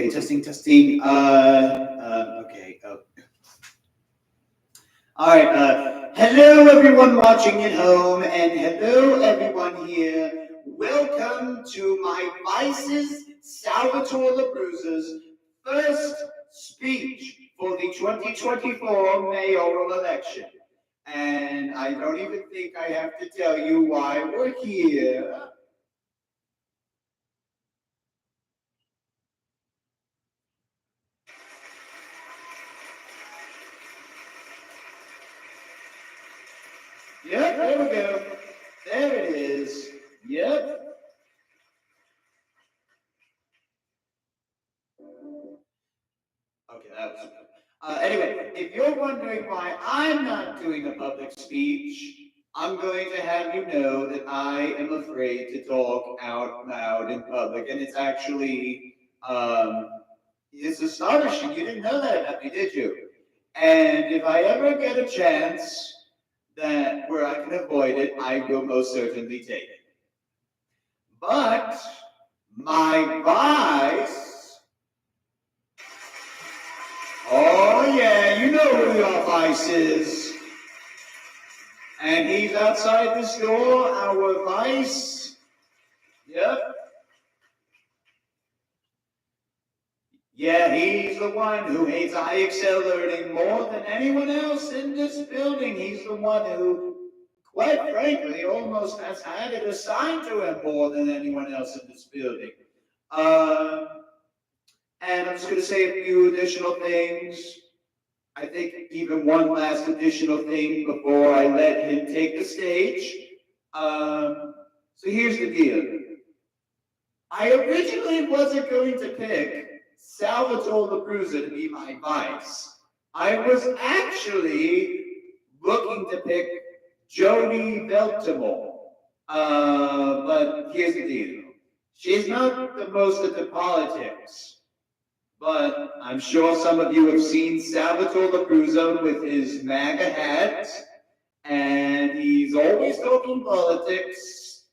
Okay, testing, testing. Okay. All right. Hello, everyone watching at home, and hello, everyone here. Welcome to my Vice's Salvatore LaBruza's first speech for the 2024 mayoral election. And I don't even think I have to tell you why we're here. Yep, there we go. There it is. Yep. Okay, that was. Anyway, if you're wondering why I'm not doing a public speech, I'm going to have you know that I am afraid to talk out loud in public, and it's actually it's astonishing. You didn't know that about me, did you? And if I ever get a chance that where I can avoid it, I will most certainly take it. But my vice. Oh yeah, you know who your vice is. And he's outside this door, our vice. Yep. Yeah, he's the one who hates IXL learning more than anyone else in this building. He's the one who, quite frankly, almost has had it assigned to him more than anyone else in this building. And I'm just going to say a few additional things. I think even one last additional thing before I let him take the stage. So here's the deal. I originally wasn't going to pick Salvatore LaBruza to be my vice. I was actually looking to pick Jody Beltimore. But here's the deal. She's not the most into politics. But I'm sure some of you have seen Salvatore LaBruza with his MAGA hat, and he's always talking politics.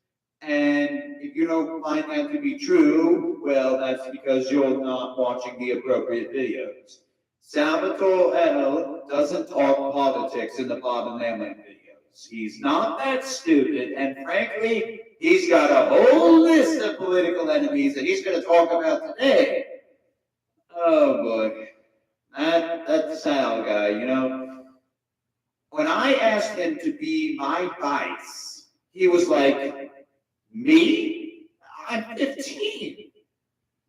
And if you don't find that to be true, well, that's because you're not watching the appropriate videos. Salvatore L doesn't talk politics in the Bob and Lamlin videos. He's not that stupid, and frankly, he's got a whole list of political enemies that he's going to talk about today. Oh boy, that Sal guy, you know. When I asked him to be my vice, he was like, "Me? I'm 15."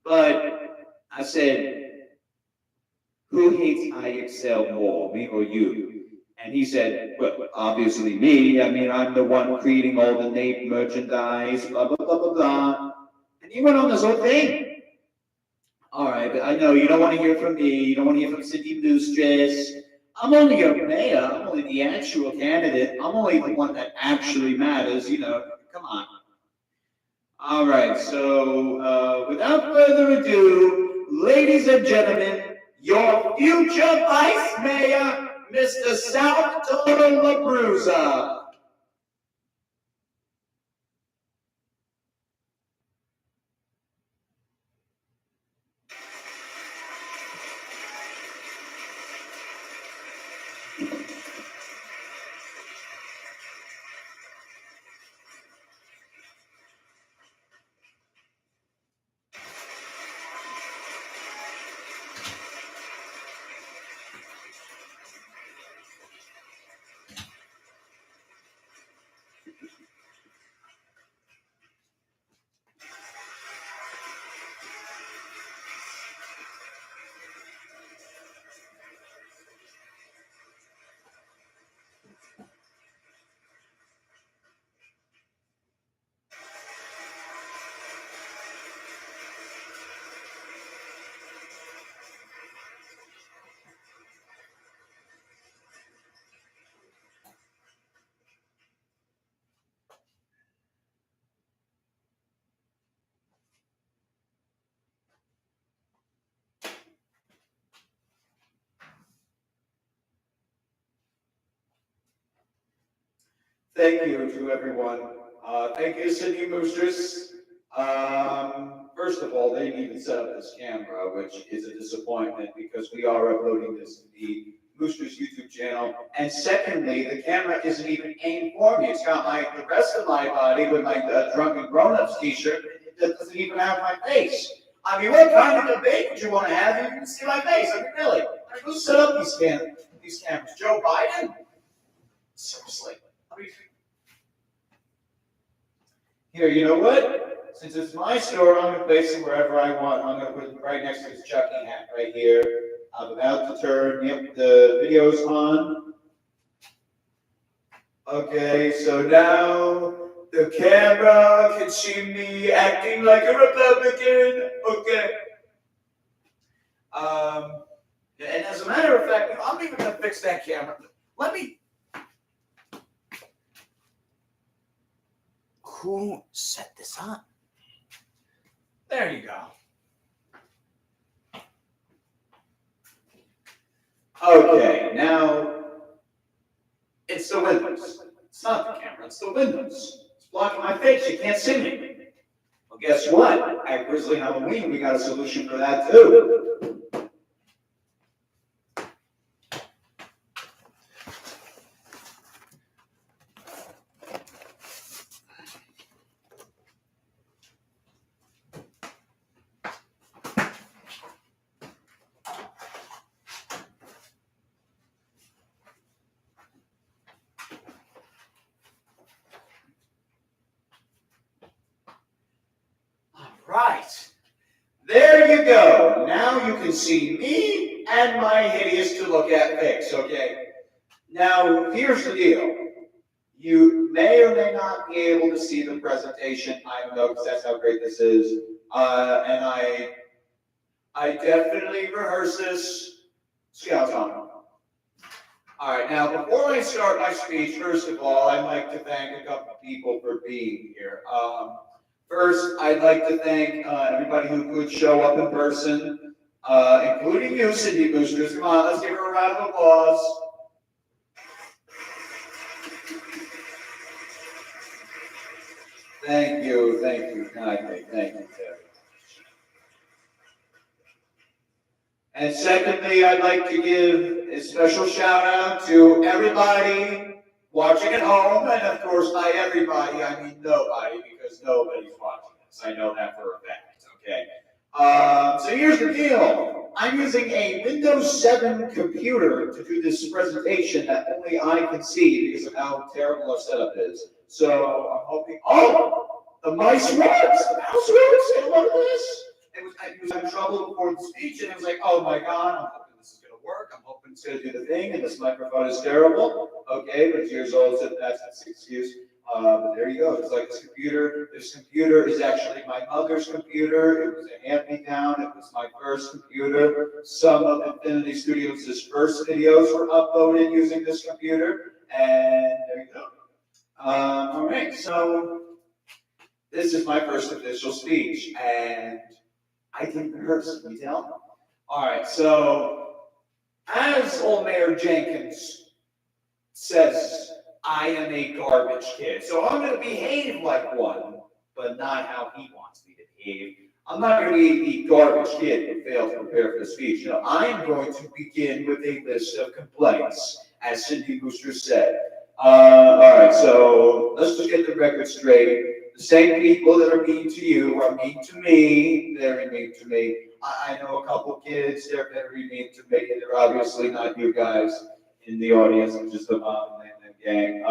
But I said, "Who hates IXL more, me or you?" And he said, "Well, obviously me. I mean, I'm the one creating all the Nate merchandise, blah blah blah blah blah." And he went on this whole thing. All right, but I know you don't want to hear from me. You don't want to hear from Cindy Loostress. I'm only your mayor. I'm only the actual candidate. I'm only the one that actually matters. You know, come on. All right, so without further ado, ladies and gentlemen, your future vice mayor, Mr. Salvatore LaBruza. Thank you to everyone. Thank you, Cindy Loostress. First of all, they didn't even set up this camera, which is a disappointment because we are uploading this to the Boosters YouTube channel. And secondly, the camera isn't even aimed for me. It's got the rest of my body with my Drunken Grown-Ups t-shirt. It doesn't even have my face. I mean, what kind of debate would you want to have if you can see my face? I mean, really? I mean, who set up these cameras? Joe Biden? Seriously. I mean, here, you know what? Since it's my store, I'm going to place it wherever I want. I'm going to put it right next to this Chucky hat right here. I'm about to turn, the video's on. Okay, so now the camera can see me acting like a Republican. Okay. And as a matter of fact, I'm even going to fix that camera. Let me. Who set this up? There you go. Okay, now it's the windows. It's not the camera, it's the windows. It's blocking my face. You can't see me. Well, guess what? At Grizzly Halloween, we got a solution for that too. Right. There you go. Now you can see me and my hideous to look at face, okay? Now, here's the deal. You may or may not be able to see the presentation. I know because that's how great this is. And I definitely rehearse this. See how it's on. All right, now before I start my speech, first of all, I'd like to thank a couple of people for being here. First, I'd like to thank everybody who could show up in person, including you, Cindy Boosters. Come on, let's give her a round of applause. Thank you, kindly, thank you, Terry. And secondly, I'd like to give a special shout out to everybody watching at home, and of course, by everybody, I mean nobody, because nobody's watching this. I know that for a fact, okay? So here's the deal. I'm using a Windows 7 computer to do this presentation that only I can see because of how terrible our setup is. So I'm hoping, the mice works, the mouse works, and what is this? I was having trouble before the speech, and it was like, oh my God, I'm hoping this is going to work. I'm hoping it's going to do the thing, and this microphone is terrible. Okay, but it's years old, so that's an excuse. But there you go. It's like this computer. This computer is actually my mother's computer. It was a hand-me-down. It was my first computer. Some of Infinity Studios' first videos were uploaded using this computer, and there you go. All right, so this is my first official speech, and I can rehearse, can you tell? All right, so as old Mayor Jenkins says, I am a garbage kid. So I'm going to behave like one, but not how he wants me to behave. I'm not going to be the garbage kid who failed to prepare for the speech. No, I am going to begin with a list of complaints, as Cindy Booster said. All right, so let's just get the record straight. The same people that are mean to you are mean to me. Very mean to me. I know a couple kids, they're very mean to me. They're obviously not you guys in the audience, just the mom and gang.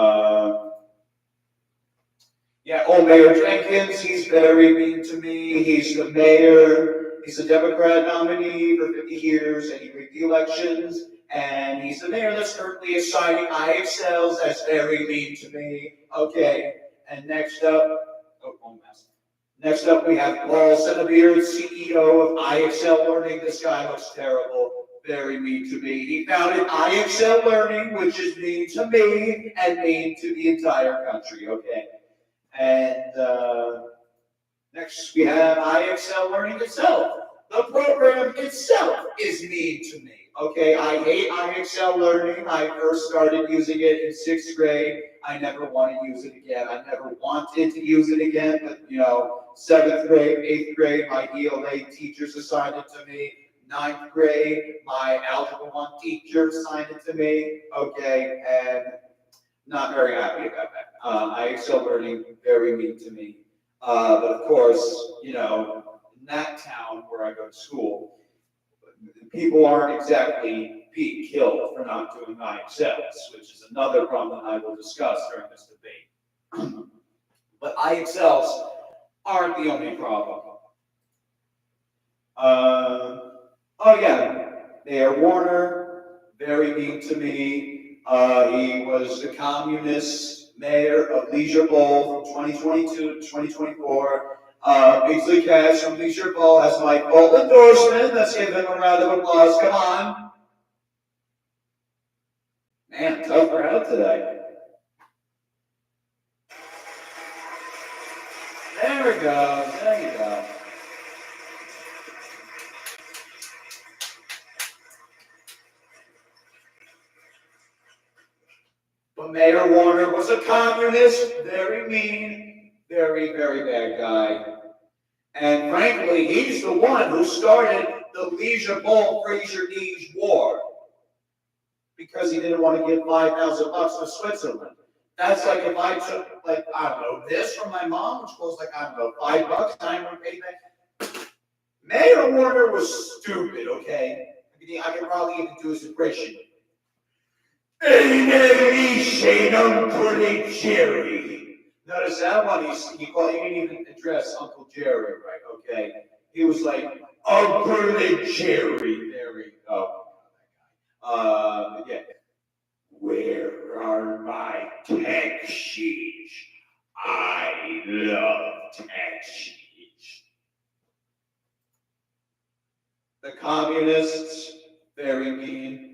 Old Mayor Jenkins, he's very mean to me. He's the mayor. He's a Democrat nominee for 50 years, and he rigged the elections. And he's the mayor that's currently assigning IXLs. That's very mean to me. Okay, and next up, Next up, we have Paul Senabeard, CEO of IXL Learning. This guy looks terrible, very mean to me. He founded IXL Learning, which is mean to me and mean to the entire country, okay? And next, we have IXL Learning itself. The program itself is mean to me. Okay, I hate IXL learning. I first started using it in sixth grade. I never want to use it again. I never wanted to use it again, but seventh grade, eighth grade, my ELA teachers assigned it to me. Ninth grade, my Algebra 1 teacher assigned it to me. Okay, and not very happy about that. IXL learning, very mean to me. But of course, in that town where I go to school, people aren't exactly being killed for not doing IXLs, which is another problem I will discuss during this debate. But IXLs aren't the only problem. Oh yeah, Mayor Warner, very mean to me. He was the communist mayor of Leisure Bowl from 2022 to 2024. Grizzly Cash from Leisure Bowl has my full endorsement. Let's give him a round of applause. Come on. Man, tough crowd today. There we go. There you go. But Mayor Warner was a communist, very mean, very, very bad guy. And frankly, he's the one who started the Leisure Bowl Fraser Needs War because he didn't want to give $5,000 to Switzerland. That's like if I took, this from my mom, which was $5, and I want to pay back. Mayor Warner was stupid, okay? I could probably even do his impression. Uncle Jerry. Notice that one, he didn't even address Uncle Jerry, right? Okay. He was like, Uncle Jerry. There we go. Yeah. Where are my tax sheets? I love tax sheets. The communists, very mean.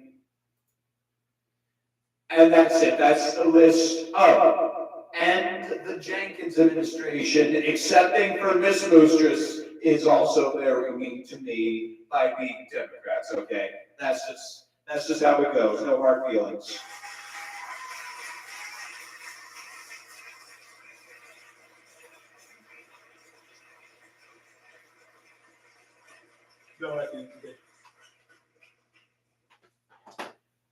And that's it. That's the list. Oh, and the Jenkins administration, excepting for Miss Lustrous, is also very mean to me by being Democrats. Okay, that's just how it goes. No hard feelings. No, I didn't.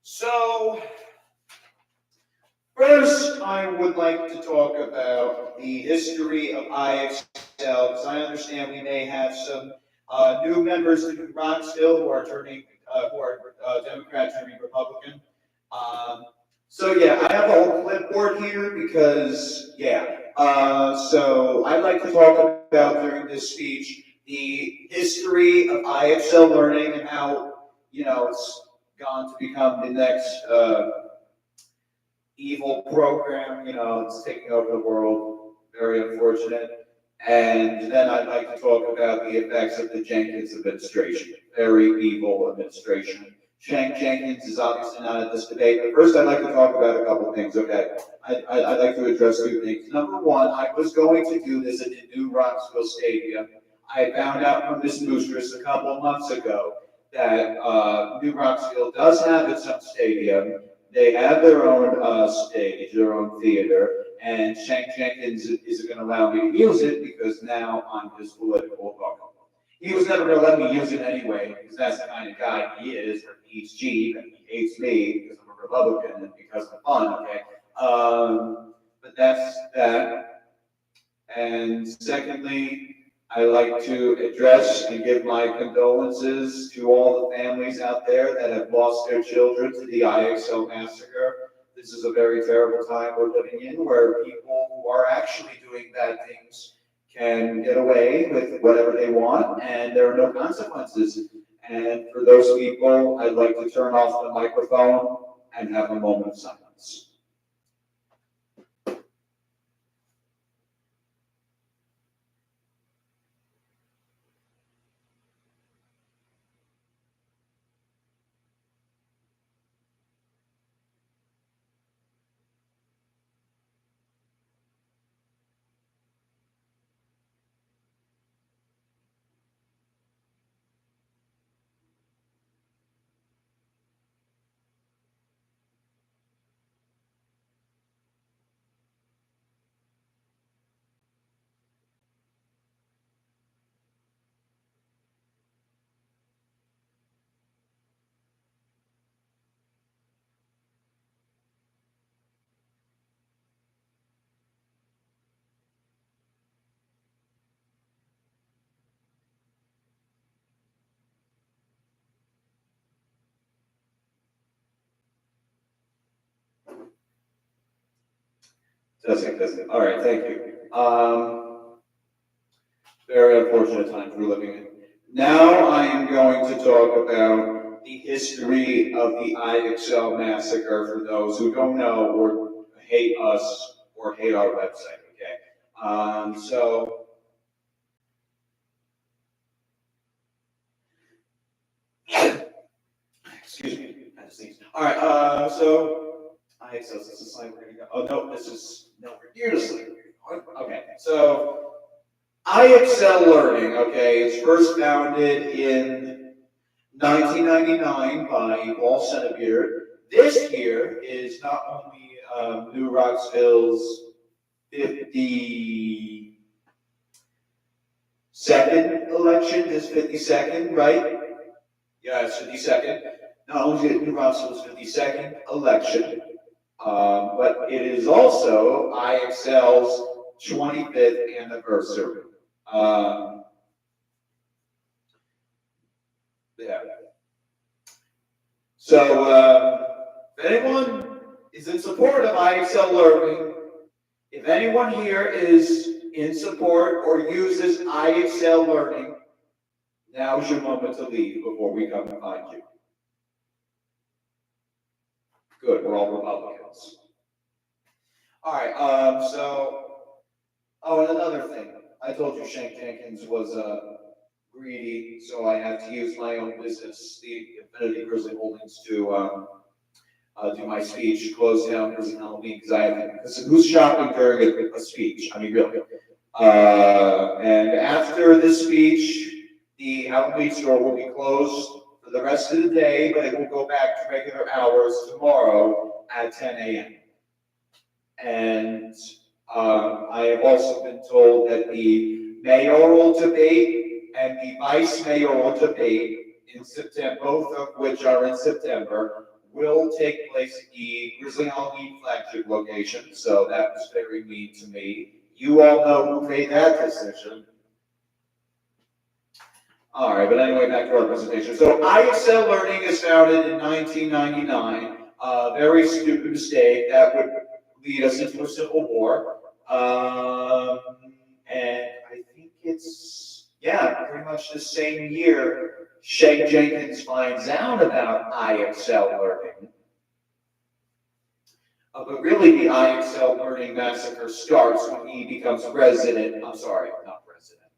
So. First, I would like to talk about the history of IXL, because I understand we may have some new members to Rocksville who are Democrat turning Republican. So yeah, I have a whole clipboard here because so I'd like to talk about during this speech the history of IXL learning and how it's gone to become the next. Evil program, it's taking over the world. Very unfortunate. And then I'd like to talk about the effects of the Jenkins administration. Very evil administration. Jenkins is obviously not at this debate, but first I'd like to talk about a couple of things, okay? I'd like to address two things. Number one, I was going to do this at the new Rocksville Stadium. I found out from Miss Boosters a couple of months ago that New Rocksville does have its own stadium. They have their own stage, their own theater, and Shank Jenkins isn't going to allow me to use it because now I'm his political opponent. He was never going to let me use it anyway because that's the kind of guy he is. He eats Jeep and he hates me because I'm a Republican and because I'm fun, okay? But that's that. And secondly, I like to address and give my condolences to all the families out there that have lost their children to the IXO massacre. This is a very terrible time we're living in where people who are actually doing bad things can get away with whatever they want and there are no consequences. And for those people, I'd like to turn off the microphone and have a moment of silence. Doesn't. All right, thank you. Very unfortunate times we're living in. Now I am going to talk about the history of the IXL massacre for those who don't know or hate us or hate our website. Okay. So excuse me, I just sneezed. All right. So IXL. This is like we're gonna go. Oh no, this is nowhere near the slide. Okay. So IXL Learning. Okay, it's first founded in 1999 by Paul Senabeard. This year is not only New Rocksville's 52nd election, is 52nd, right? Yeah, it's 52nd. Not only is it New Rocksville's 52nd election, but it is also IXL's 25th anniversary. Yeah. So, if anyone is in support of IXL Learning, if anyone here is in support or uses IXL Learning, now's your moment to leave before we come and find you. Good, we're all Republicans. All right, oh, and another thing. I told you Shank Jenkins was greedy, so I had to use my own business, the Infinity Grizzly Holdings, to do my speech, close down Grizzly Halloween, because I have, who's shopping during a speech? I mean, really. And after this speech, the Halloween store will be closed for the rest of the day, but it will go back to regular hours tomorrow at 10 a.m. And I have also been told that the mayoral debate and the vice mayoral debate in September, both of which are in September, will take place at the Grizzly Halloween flagship location. So that was very mean to me. You all know who made that decision. All right, but anyway, back to our presentation. So IXL Learning is founded in 1999. Very stupid mistake that would lead us into a civil war. And I think it's, yeah, pretty much the same year Shank Jenkins finds out about IXL Learning. But really, the IXL Learning massacre starts when he becomes president, I'm sorry, not president,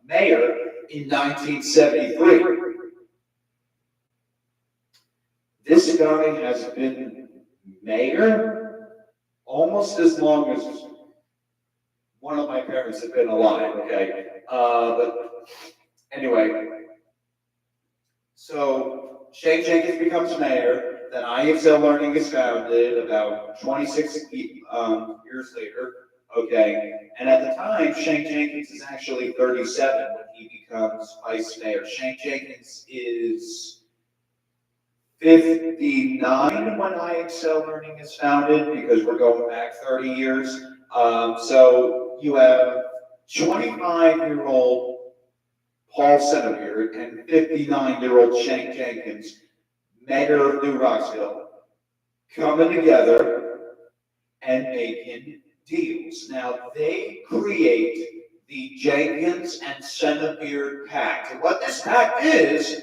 mayor in 1973. This guy has been mayor almost as long as one of my parents have been alive, okay? But anyway, so Shank Jenkins becomes mayor, then IXL Learning is founded about 26 years later, okay? And at the time, Shank Jenkins is actually 37 when he becomes vice mayor. Shank Jenkins is 59 when IXL Learning is founded, because we're going back 30 years. So you have 25-year-old Paul Senabeard and 59-year-old Shank Jenkins, mayor of New Rocksville, coming together and making deals. Now, they create the Jenkins and Senabeard Pact. And what this pact is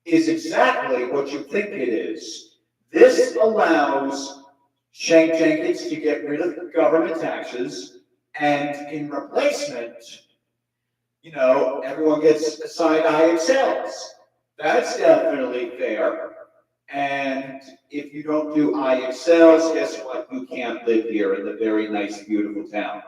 exactly what you think it is. This allows Shank Jenkins to get rid of government taxes, and in replacement, you know, everyone gets assigned IXLs. That's definitely fair. And if you don't do IXLs, guess what? You can't live here in the very nice, beautiful town.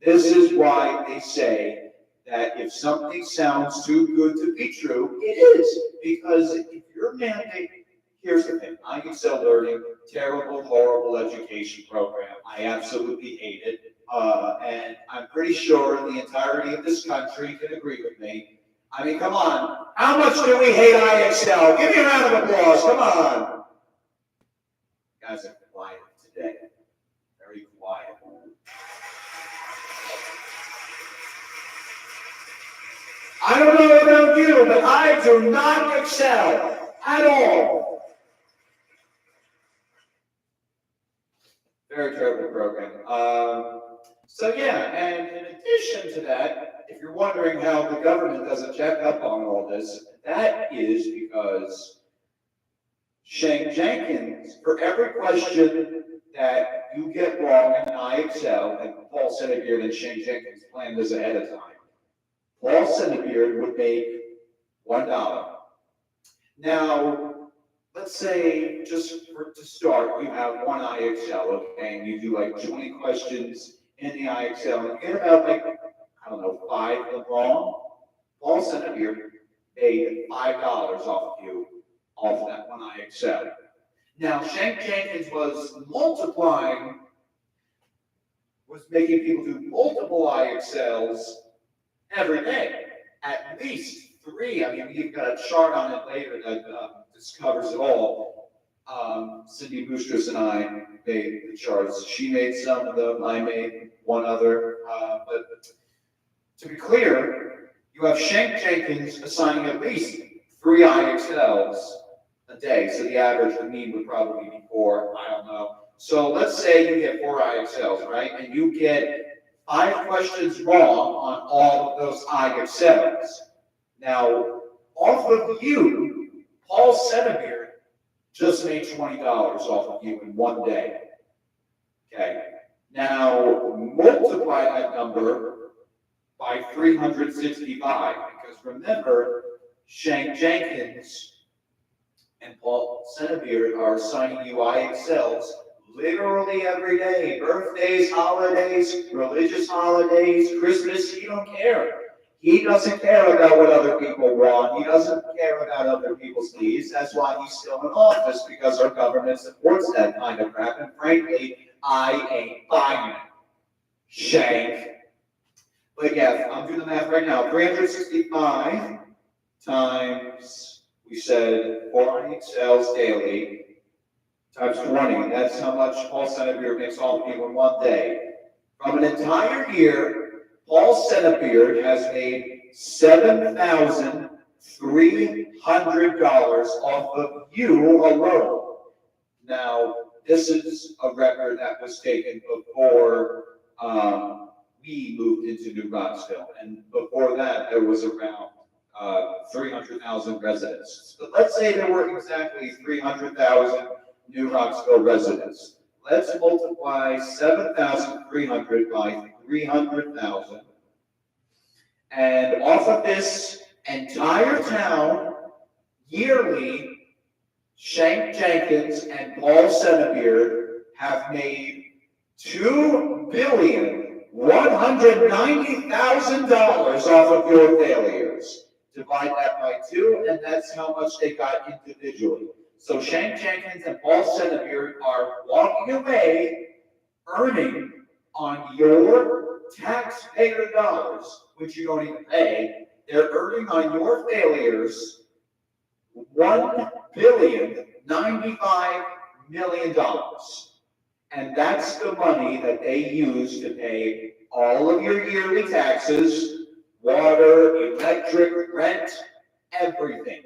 This is why they say that if something sounds too good to be true, it is. Because if your mandate, here's the thing, IXL Learning, terrible, horrible education program. I absolutely hate it. And I'm pretty sure the entirety of this country can agree with me. I mean, come on. How much do we hate IXL? Give me a round of applause. Come on. You guys are quiet today. Very quiet. I don't know about you, but I do not excel at all. Very terrible program. So yeah, and in addition to that, if you're wondering how the government doesn't check up on all this, that is because Shane Jenkins, for every question that you get wrong in an IXL, and Paul Senebeard and Shane Jenkins planned this ahead of time, Paul Senebeard would make $1. Now, let's say, to start, you have one IXL, okay, and you do like 20 questions in the IXL, and you get about like, I don't know, 5 of them wrong. Paul Senebeard made $5 off of you, off that one IXL. Now, Shane Jenkins was making people do multiple IXLs every day, at least 3. I mean, you've got a chart on it later that covers it all. Cindy Boostris and I made the charts. She made some of them. I made one other. But to be clear, you have Shane Jenkins assigning at least 3 IXLs a day. So the average, the mean would probably be 4. I don't know. So let's say you get 4 IXLs, right? And you get 5 questions wrong on all of those IXLs. Now, off of you, Paul Senebeard just made $20 off of you in one day. Okay. Now, multiply that number by 365, because remember, Shane Jenkins and Paul Senebeard are assigning you IXLs literally every day. Birthdays, holidays, religious holidays, Christmas, he don't care. He doesn't care about what other people want. He doesn't care about other people's needs. That's why he's still in office, because our government supports that kind of crap. And frankly, I ain't buying it. Shank. But yeah, I'm doing the math right now. 365 times, we said, 4 IXLs daily, times 20. That's how much Paul Senebeard makes all people in one day. From an entire year, Paul Senebeard has made $7,300 off of you alone. Now, this is a record that was taken before we moved into New Rocksville, and before that, there was around 300,000 residents. But let's say there were exactly 300,000 New Rocksville residents. Let's multiply 7,300 by 300,000. And off of this entire town, yearly, Shane Jenkins and Paul Senebeard have made $2,190,000 off of your failures. Divide that by 2, and that's how much they got individually. So Shane Jenkins and Paul Senebeard are walking away, earning on your taxpayer dollars, which you don't even pay. They're earning on your failures $1,095,000,000. And that's the money that they use to pay all of your yearly taxes, water, electric, rent, everything.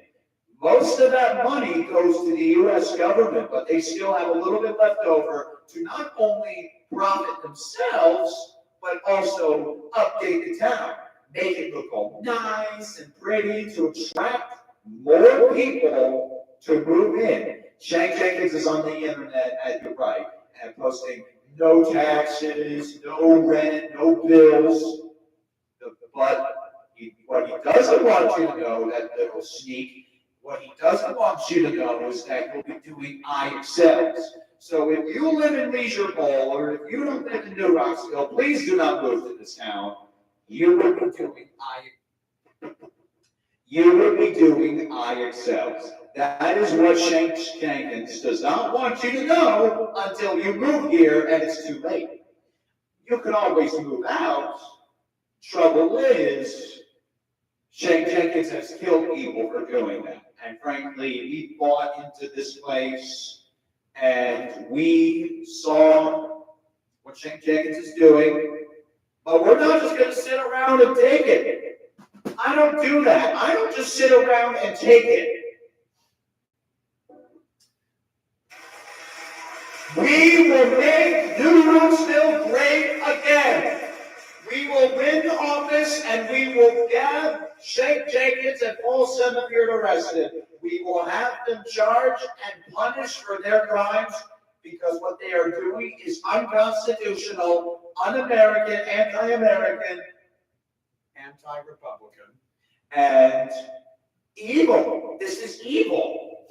Most of that money goes to the U.S. government, but they still have a little bit left over to not only profit themselves, but also update the town, make it look all nice and pretty to attract more people to move in. Shane Jenkins is on the internet at your right and posting no taxes, no rent, no bills. But what he doesn't want you to know, that little sneak, what he doesn't want you to know is that you'll be doing IXLs. So if you live in Leisure Bowl, or if you don't live in New Rocksville, please do not move to this town. You will be doing IXLs. That is what Shane Jenkins does not want you to know until you move here and it's too late. You can always move out. Trouble is, Shane Jenkins has killed people for doing that. And frankly, we bought into this place and we saw what Shane Jenkins is doing, but we're not just going to sit around and take it. I don't do that. I don't just sit around and take it. We will make New Rocksville great again. We will win office and we will have Shake Jenkins and Paul Salvatore arrested. We will have them charged and punished for their crimes because what they are doing is unconstitutional, un-American, anti-American, anti-Republican, and evil. This is evil.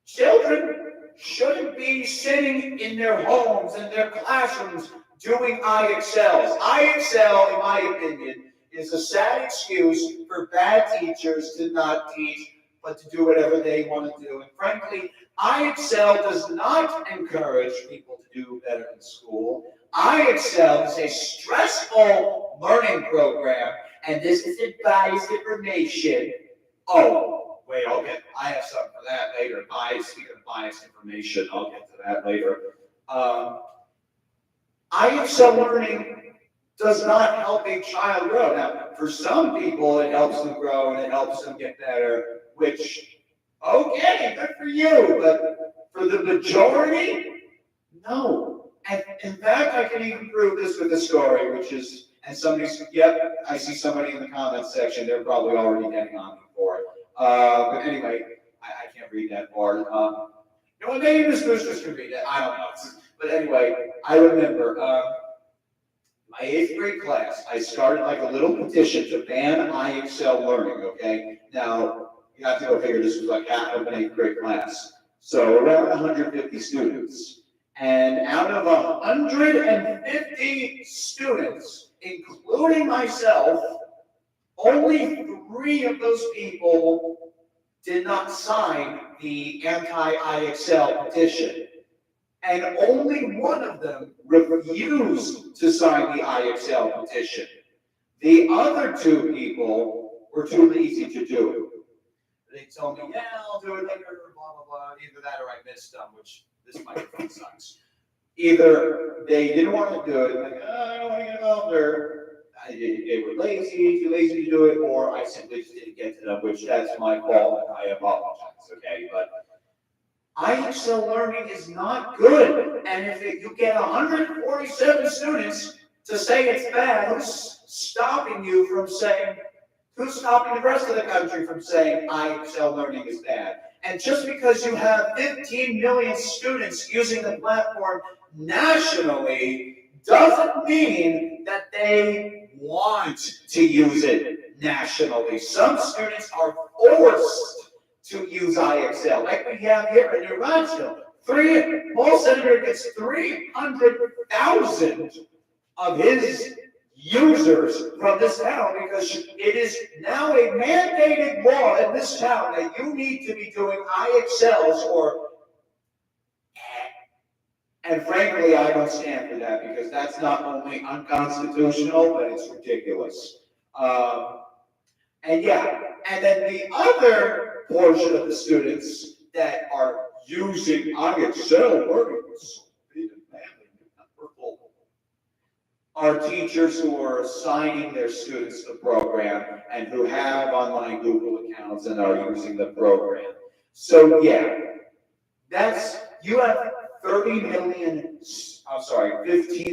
Children shouldn't be sitting in their homes and their classrooms doing IXLs. IXL, in my opinion, is a sad excuse for bad teachers to not teach, but to do whatever they want to do. And frankly, IXL does not encourage people to do better in school. IXL is a stressful learning program, and this is biased information. Oh, wait, I have something for that later. Speaking of biased information, I'll get to that later. IXL learning does not help a child grow. Now, for some people, it helps them grow and it helps them get better, which, okay, good for you, but for the majority, no. And in fact, I can even prove this with a story, which is, and somebody's, yep, I see somebody in the comments section, they're probably already getting on me for it. But anyway, I can't read that part. You know, maybe Miss Boosters can read it, I don't know. But anyway, I remember my 8th grade class, I started like a little petition to ban IXL learning, okay? Now, you have to go figure this was like half of an 8th grade class. So around 150 students. And out of 150 students, including myself, only 3 of those people did not sign the anti-IXL petition. And only one of them refused to sign the IXL petition. The other 2 people were too lazy to do it. They told me, yeah, I'll do it later, blah, blah, blah. Either that or I missed them, which this microphone sucks. Either they didn't want to do it, like, oh, I don't want to get involved, or they were lazy, too lazy to do it, or I simply just didn't get to them, which that's my fault, and I apologize, okay? But IXL learning is not good, and if you get 147 students to say it's bad, who's stopping you from saying, who's stopping the rest of the country from saying IXL learning is bad? And just because you have 15 million students using the platform nationally doesn't mean that they want to use it nationally. Some students are forced to use IXL, like we have here in New Rocksville. Paul Senator gets 300,000 of his users from this town because it is now a mandated law in this town that you need to be doing IXLs and frankly, I don't stand for that because that's not only unconstitutional, but it's ridiculous. And then the other portion of the students that are using IXL learning are teachers who are assigning their students the program and who have online Google accounts and are using the program. So you have 15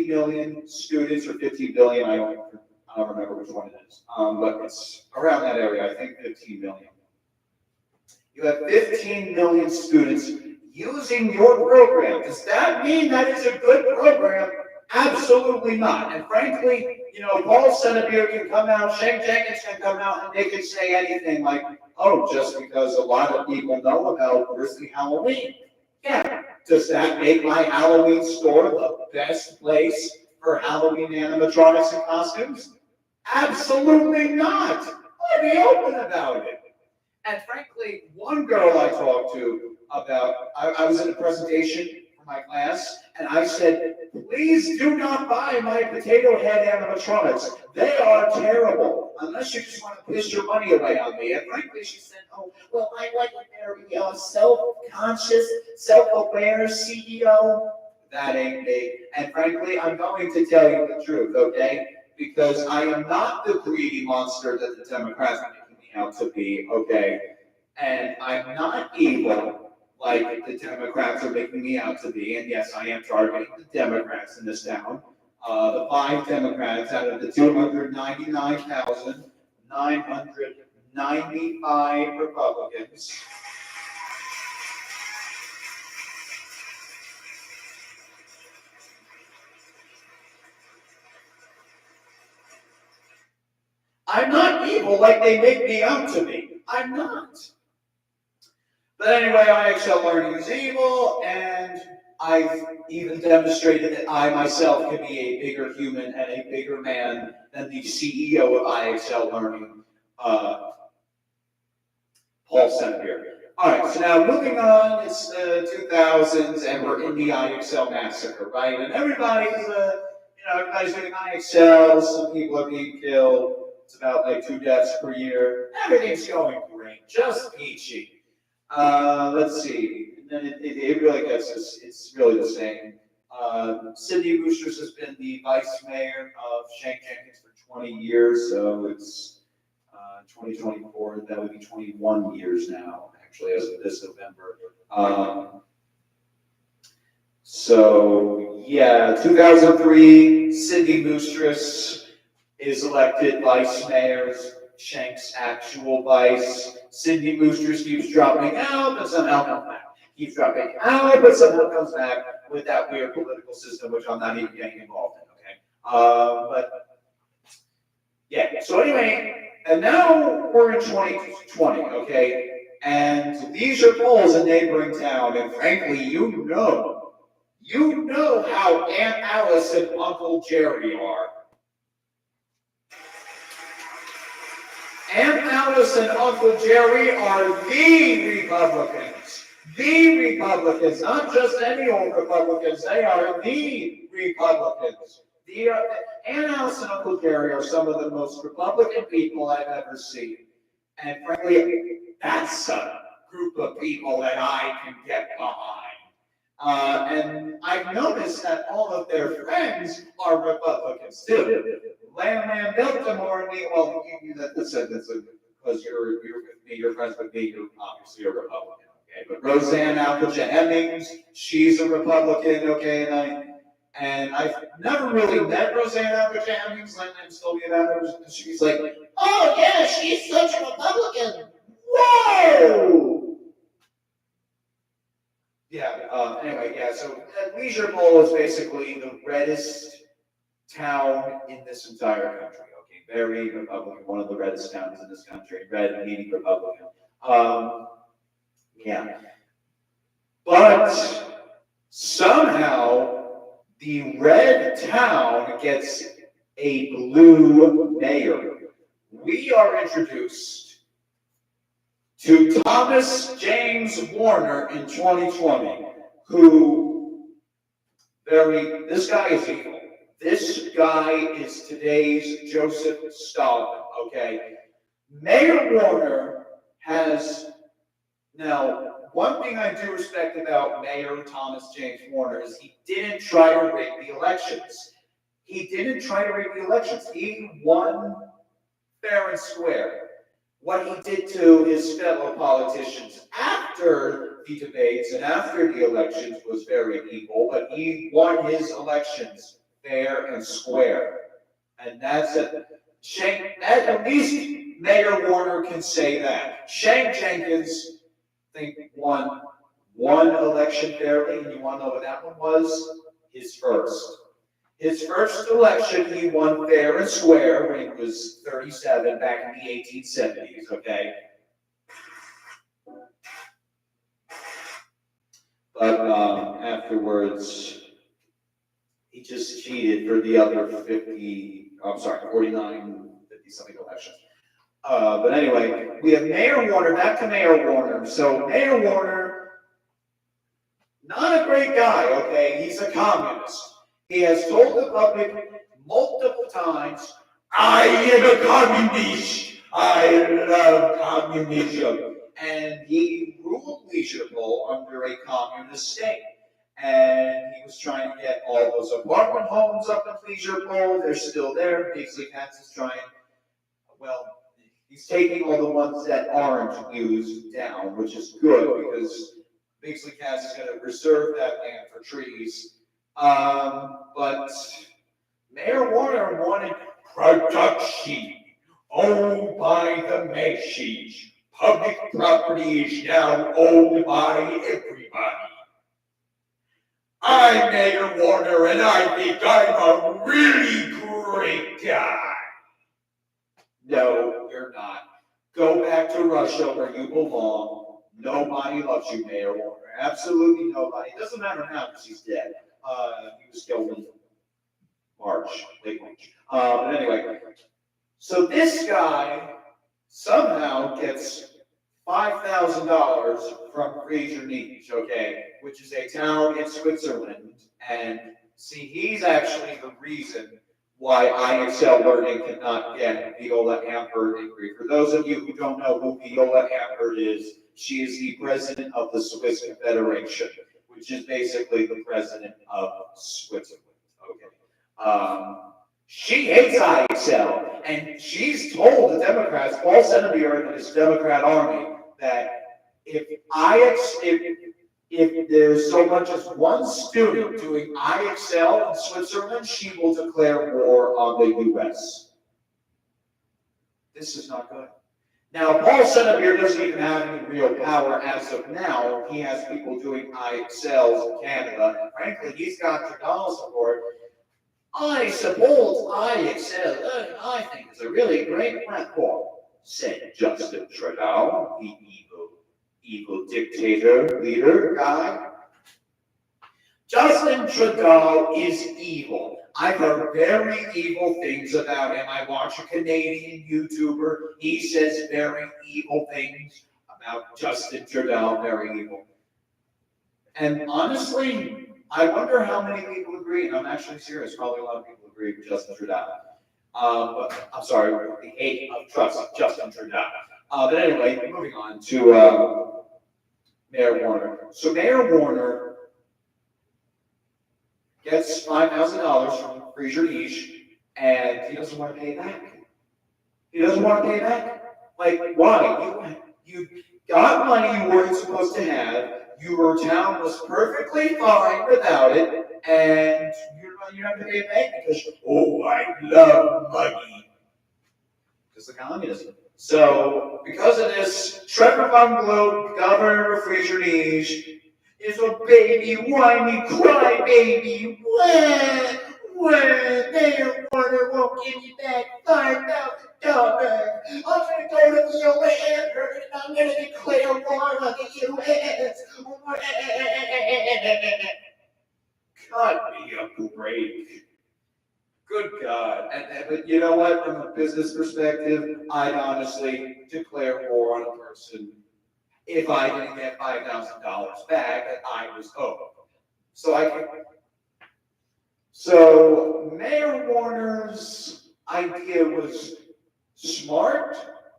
million students or 15 billion, I don't remember which one it is, but it's around that area, I think 15 million. You have 15 million students using your program. Does that mean that is a good program? Absolutely not. And frankly, Paul Senator can come out, Shane Jenkins can come out, and they can say anything like, oh, just because a lot of people know about Grizzly Halloween. Yeah. Does that make my Halloween store the best place for Halloween animatronics and costumes? Absolutely not. I'll be open about it. And frankly, one girl I talked to about, I was in a presentation for my class, and I said, please do not buy my potato head animatronics. They are terrible, unless you just want to piss your money away on me. And frankly, she said, oh, well, I like a very self-conscious, self-aware CEO. That ain't me. And frankly, I'm going to tell you the truth, okay? Because I am not the greedy monster that the Democrats are making me out to be, okay? And I'm not evil like the Democrats are making me out to be. And yes, I am targeting the Democrats in this town. The 5 Democrats out of the 299,995 Republicans. I'm not evil like they make me out to be. I'm not. But anyway, IXL learning is evil, and I've even demonstrated that I myself can be a bigger human and a bigger man than the CEO of IXL learning, Paul Senator. All right, so now moving on, it's the 2000s, and we're in the IXL massacre, right? And everybody's doing IXL. Some people are being killed. It's about like 2 deaths per year. Everything's going great, just peachy. Let's see. And then it really gets this. It's really the same. Cindy Boosters has been the vice mayor of Shank Jenkins for 20 years, so it's 2024. That would be 21 years now, actually, as of this November. So yeah, 2003, Cindy Boosters is elected vice mayor. Shank's actual vice. Cindy Boosters keeps dropping out, but somehow comes back. Keeps dropping out, but somehow comes back with that weird political system, which I'm not even getting involved in. Okay, but yeah. So anyway, and now we're in 2020. Okay, and these are polls in neighboring town, and frankly, you know how Aunt Alice and Uncle Jerry are. Aunt Alice and Uncle Jerry are the Republicans. The Republicans, not just any old Republicans, they are the Republicans. Aunt Alice and Uncle Jerry are some of the most Republican people I've ever seen. And frankly, that's a group of people that I can get behind. And I've noticed that all of their friends are Republicans too. Lamb Baltimore, well, that's because you're with me, you're friends with me, you're obviously a Republican, okay? But Roseanne Alcocha Hemmings, she's a Republican, okay? And I've never really met Roseanne Alcocha Hemmings. Lamb told me about her. She's like, oh yeah, she's such a Republican. Whoa! Yeah. Anyway, yeah. So Leisure Bowl is basically the reddest town in this entire country. Okay, very Republican, one of the reddest towns in this country. Red meaning Republican. Yeah. But somehow the red town gets a blue mayor. We are introduced to Thomas James Warner in 2020, this guy is evil. This guy is today's Joseph Stalin, okay? Mayor Warner has, now, one thing I do respect about Mayor Thomas James Warner is he didn't try to rig the elections. He won fair and square. What he did to his fellow politicians after the debates and after the elections was very evil, but he won his elections fair and square. And that's it. At least Mayor Warner can say that. Shank Jenkins, I think, won one election fairly, and you want to know what that one was? His first. His first election, he won fair and square when he was 37 back in the 1870s, okay? But afterwards, he just cheated for the other 49, 50-something elections. But anyway, we have Mayor Warner, back to Mayor Warner. So Mayor Warner, not a great guy, okay? He's a communist. He has told the public multiple times, I am a communist. I love communism. And he ruled Leisure Bowl under a communist state. And he was trying to get all those apartment homes up in Leisure Bowl. They're still there. Basically, Pence is trying, he's taking all the ones that aren't used down, which is good because Grizzly Cats is going to reserve that land for trees. But Mayor Warner wanted production owned by the masses. Public property is now owned by everybody. I'm Mayor Warner, and I think I'm a really great guy. No, you're not. Go back to Russia where you belong. Nobody loves you, Mayor Warner. Absolutely nobody. It doesn't matter now because he's dead. He was killed in late March. But anyway, so this guy somehow gets $5,000 from Fraser Niche, okay, which is a town in Switzerland. And see, he's actually the reason why IXL Learning cannot get Viola Amber degree. For those of you who don't know who Viola Amber is, she is the president of the Swiss Confederation, which is basically the president of Switzerland. Okay. She hates IXL, and she's told the Democrats, Paul Senator and his Democrat army, that if there's so much as one student doing IXL in Switzerland, she will declare war on the U.S. This is not good. Now, Paul Senator doesn't even have any real power as of now. He has people doing IXLs in Canada, and frankly, he's got Trudeau's support. I support IXL. I think it's a really great platform, said Justin Trudeau, the evil dictator, leader guy. Justin Trudeau is evil. I've heard very evil things about him. I watch a Canadian YouTuber. He says very evil things about Justin Trudeau, very evil. And honestly, I wonder how many people agree. And I'm actually serious. Probably a lot of people agree with Justin Trudeau. But I'm sorry, the hate of Justin Trudeau. But anyway, moving on to Mayor Warner. So Mayor Warner gets $5,000 from Fraser Niche, and he doesn't want to pay it back. He doesn't want to pay it back. Like, why? You got money you weren't supposed to have. Your town was perfectly fine without it, and you have to pay it back because, oh, I love money. Because of communism. So, because of this, Trevor Von Globe, governor of Fraser Niche, is a baby, whiny, cry baby. When Mayor Warner won't give you back $5,000, I'm going to go to the UN and I'm going to declare war on the US. Cut me a break. Good God. But you know what? From a business perspective, I'd honestly declare war on a person if I didn't get $5,000 back that I was owed. So Mayor Warner's idea was smart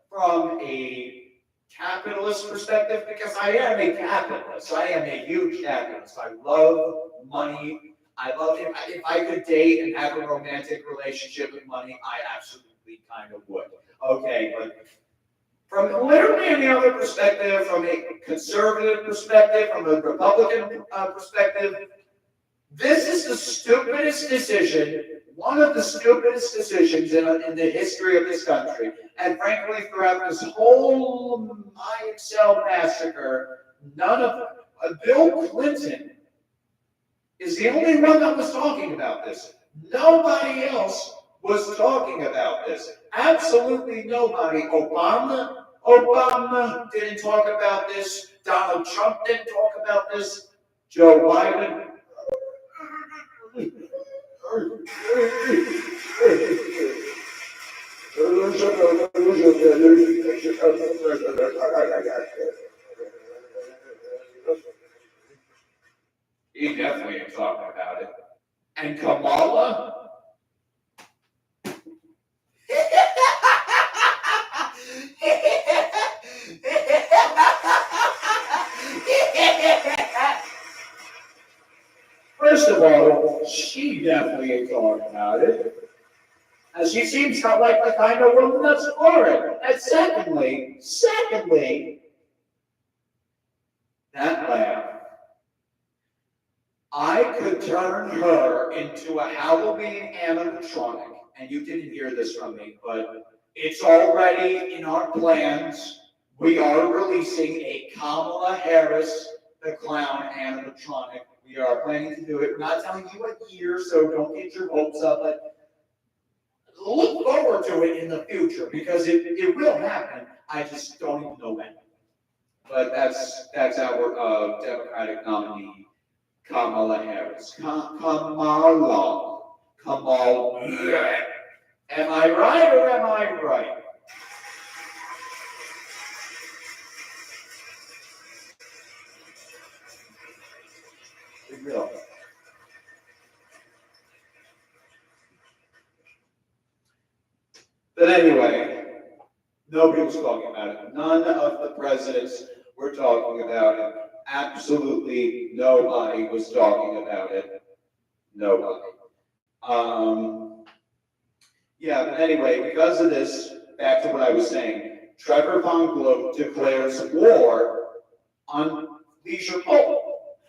from a capitalist perspective, because I am a capitalist. I am a huge capitalist. I love money. I love it. If I could date and have a romantic relationship with money, I absolutely kind of would. Okay, but from literally any other perspective, from a conservative perspective, from a Republican perspective, this is the stupidest decision, one of the stupidest decisions in the history of this country. And frankly, throughout this whole IXL massacre, Bill Clinton is the only one that was talking about this. Nobody else was talking about this. Absolutely nobody. Obama didn't talk about this. Donald Trump didn't talk about this. Joe Biden. He definitely ain't talking about it. And Kamala? First of all, she definitely ain't talking about it. And she seems like the kind of woman that's for it. And secondly, that laugh could turn her into a Halloween animatronic, and you didn't hear this from me, but it's already in our plans. We are releasing a Kamala Harris, the clown animatronic. We are planning to do it. We're not telling you what year, so don't get your hopes up, but look forward to it in the future because it will happen. I just don't even know when. But that's our Democratic nominee, Kamala Harris. Kamala. Am I right or am I right? It will. But anyway, nobody was talking about it. None of the presidents were talking about it. Absolutely nobody was talking about it. Nobody. Yeah, but anyway, because of this, back to what I was saying, Trevor Von Globe declares war on Leisure Pole.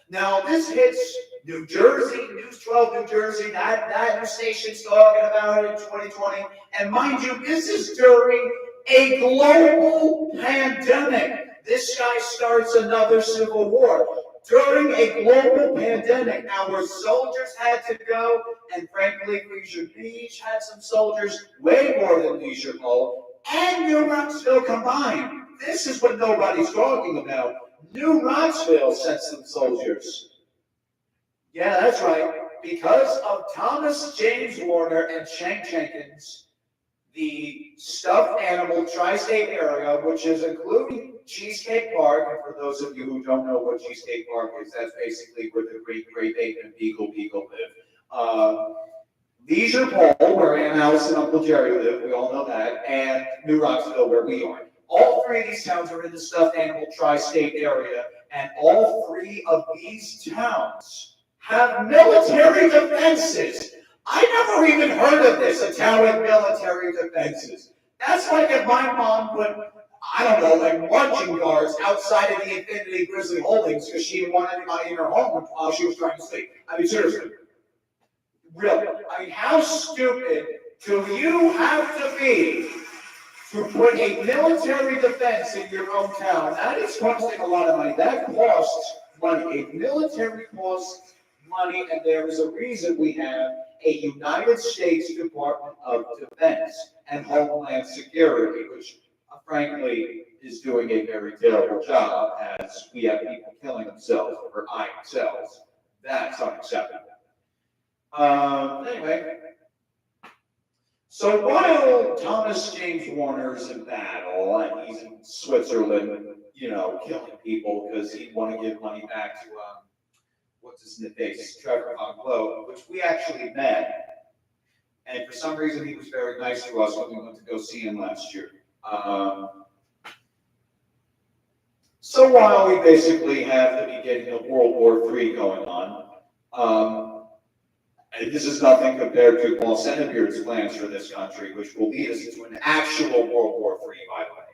Now, this hits New Jersey, News 12 New Jersey, that station's talking about it in 2020. And mind you, this is during a global pandemic. This guy starts another civil war. During a global pandemic, our soldiers had to go, and frankly, Leisure Beach had some soldiers, way more than Leisure Pole, and New Rocksville combined. This is what nobody's talking about. New Rocksville sent some soldiers. Yeah, that's right. Because of Thomas James Warner and Shank Jenkins, the stuffed animal tri-state area, which is including Cheesecake Park, and for those of you who don't know what Cheesecake Park is, that's basically where the Great Ape and Beagle live. Leisure Pole, where Aunt Alice and Uncle Jerry live, we all know that, and New Rocksville, where we are. All three of these towns are in the stuffed animal tri-state area, and all three of these towns have military defenses. I never even heard of this, a town with military defenses. That's like if my mom put, I don't know, like punching guards outside of the Infinity Grizzly holdings because she didn't want anybody in her home while she was trying to sleep. I mean, seriously. Really. I mean, how stupid do you have to be to put a military defense in your own town? That is costing a lot of money. That costs money. A military costs money, and there is a reason we have a United States Department of Defense and Homeland Security, which frankly is doing a very terrible job as we have people killing themselves over iron cells. That's unacceptable. Anyway, so while Thomas James Warner's in battle and he's in Switzerland, killing people because he want to give money back to what's his face, Trevor Von Globe, which we actually met. And for some reason, he was very nice to us when we went to go see him last year. So while we basically have the beginning of World War III going on, and this is nothing compared to Paul Senebeard's plans for this country, which will lead us into an actual World War III, by the way.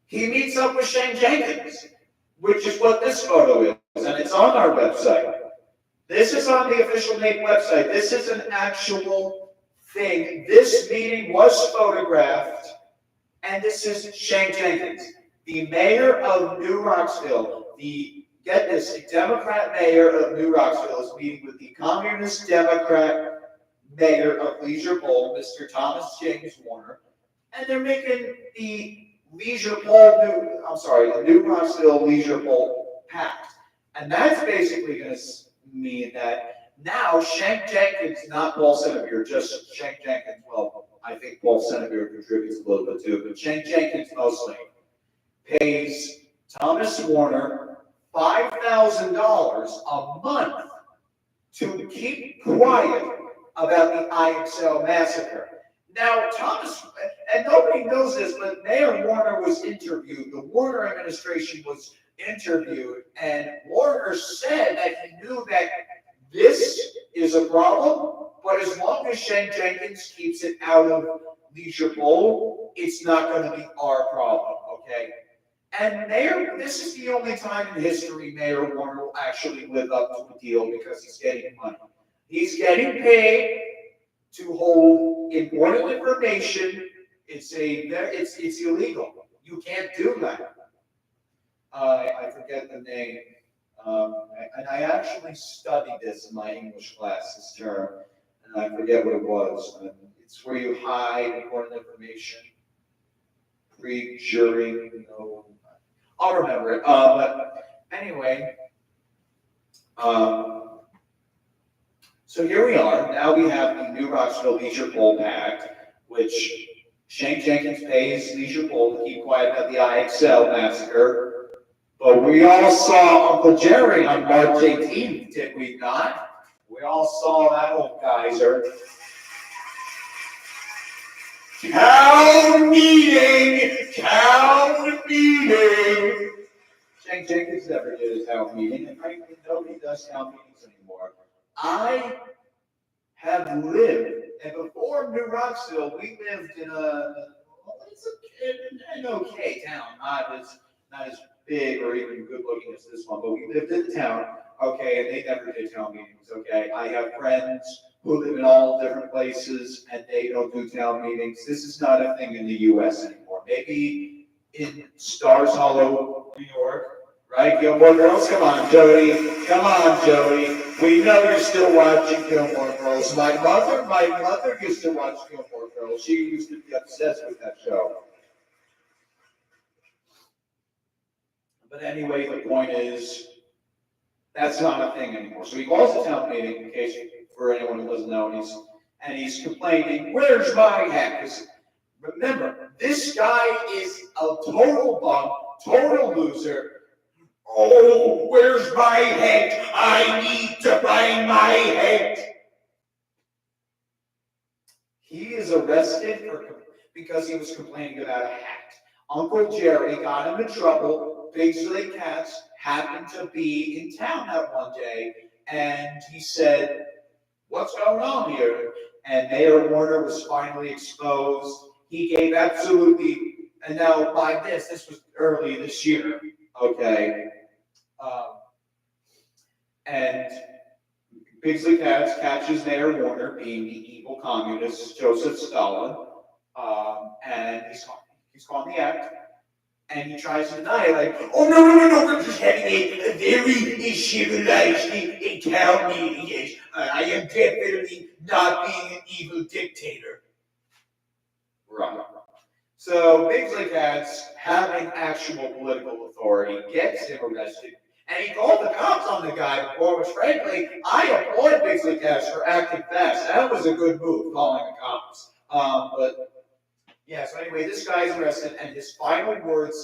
He meets up with Shane Jenkins, which is what this photo is, and it's on our website. This is on the official NAPE website. This is an actual thing. This meeting was photographed, and this is Shane Jenkins, the mayor of New Rocksville. Get this, the Democrat mayor of New Rocksville is meeting with the Communist Democrat mayor of Leisure Pole, Mr. Thomas James Warner, and they're making the New Rocksville Leisure Pole Pact. And that's basically going to mean that now Shank Jenkins, not Paul Senebeard, just Shank Jenkins, well, I think Paul Senebeard contributes a little bit too, but Shank Jenkins mostly pays Thomas Warner $5,000 a month to keep quiet about the IXL massacre. Now, Thomas, and nobody knows this, but Mayor Warner was interviewed. The Warner administration was interviewed, and Warner said that he knew that this is a problem, but as long as Shane Jenkins keeps it out of Leisure Pole, it's not going to be our problem, okay? And Mayor, this is the only time in history Mayor Warner will actually live up to a deal because he's getting money. He's getting paid to hold important information. It's illegal. You can't do that. I forget the name. And I actually studied this in my English class this term, and I forget what it was. It's where you hide important information pre, during, I'll remember it. But anyway, so here we are. Now we have the new Rocksville Leisure Bowl Pact, which Shane Jenkins pays Leisure Bowl to keep quiet about the IXL massacre. But we all saw Uncle Jerry on March 18th, did we not? We all saw that old geyser. Town meeting! Town meeting! Shane Jenkins never did a town meeting, and frankly, nobody does town meetings anymore. I have lived, and before New Rocksville, we lived in an okay town, not as big or even good looking as this one, but we lived in the town, okay, and they never did town meetings, okay. I have friends who live in all different places, and they don't do town meetings. This is not a thing in the U.S. anymore. Maybe in Stars Hollow, New York, right? Gilmore Girls, come on, Jody. Come on, Jody. We know you're still watching Gilmore Girls. My mother used to watch Gilmore Girls. She used to be obsessed with that show. But anyway, the point is, that's not a thing anymore. So he calls a town meeting, in case for anyone who doesn't know, and he's complaining, "Where's my hat?" Because remember, this guy is a total bum, total loser. "Oh, where's my hat? I need to find my hat." He is arrested because he was complaining about a hat. Uncle Jerry got him in trouble. Grizzly Cats happened to be in town that one day, and he said, "What's going on here?" And Mayor Warner was finally exposed. He gave absolutely, and now by this was early this year, okay, and Grizzly Cats catches Mayor Warner being the evil communist Joseph Stalin, and he's caught in the act. And he tries to deny it, like, "Oh, no, we're just having a very civilized town meeting. Yes, I am definitely not being an evil dictator." Right. So, Grizzly Cats, having actual political authority, gets him arrested. And he called the cops on the guy before, which frankly, I applaud Grizzly Cats for acting fast. That was a good move, calling the cops. But yeah, so anyway, this guy's arrested, and his final words,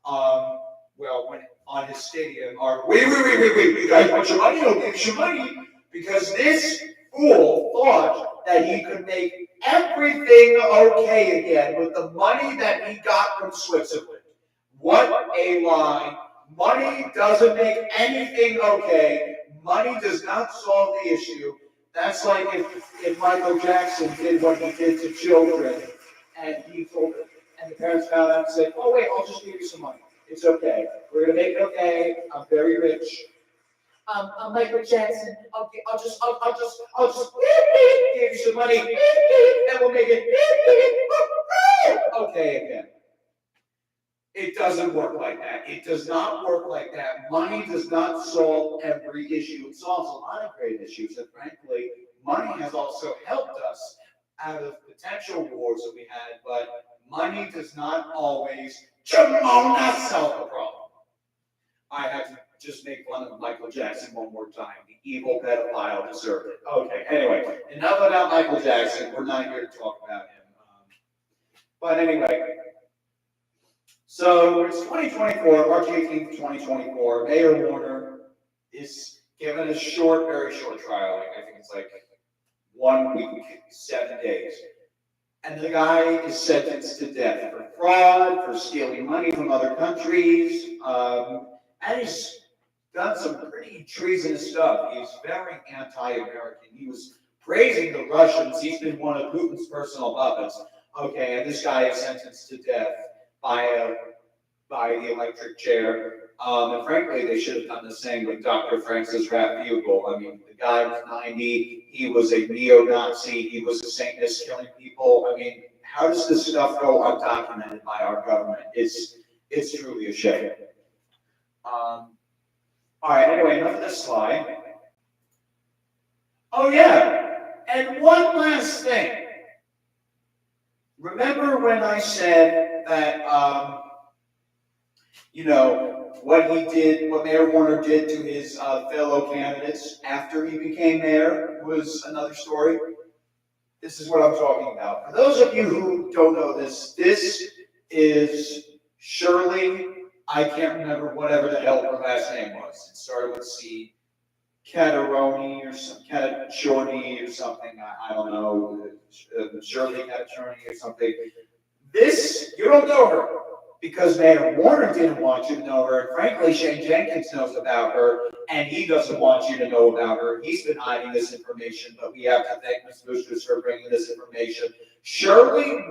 when on his stadium are, wait, you guys want your money? I'll give you your money. Because this fool thought that he could make everything okay again with the money that he got from Switzerland. What a lie. Money doesn't make anything okay. Money does not solve the issue. That's like if Michael Jackson did what he did to children, and he told them, and the parents found out and said, "Oh wait, I'll just give you some money. It's okay. We're gonna make it okay. I'm very rich. I'm Michael Jackson. I'll just give you some money, and we'll make it okay again." It doesn't work like that. It does not work like that. Money does not solve every issue. It solves a lot of great issues, and frankly, money has also helped us out of potential wars that we had, but money does not always solve the problem. I had to just make fun of Michael Jackson one more time. The evil pedophile deserved it. Okay, anyway, enough about Michael Jackson. We're not here to talk about him. But anyway, so it's 2024, March 18th, 2024. Mayor Warner is given a very short trial. I think it's like 1 week, 7 days. And the guy is sentenced to death for fraud, for stealing money from other countries, and he's done some pretty treasonous stuff. He's very anti-American. He was praising the Russians. He's been one of Putin's personal puppets. Okay, and this guy is sentenced to death by by the electric chair. And frankly, they should have done the same with Dr. Francis Bugle. I mean, the guy was 90, he was a neo-Nazi, he was a Satanist killing people. I mean, how does this stuff go undocumented by our government? It's truly a shame. All right, anyway, enough of this slide. Oh yeah, and one last thing. Remember when I said that, what he did, what Mayor Warner did to his fellow candidates after he became mayor was another story? This is what I'm talking about. For those of you who don't know this, this is Shirley, I can't remember whatever the hell her last name was. It started with C. Cataroni or some Catachorny or something. I don't know. Shirley Catachorny or something. This, you don't know her because Mayor Warner didn't want you to know her. And frankly, Shane Jenkins knows about her, and he doesn't want you to know about her. He's been hiding this information, but we have to thank Ms. Boosters for bringing this information. Shirley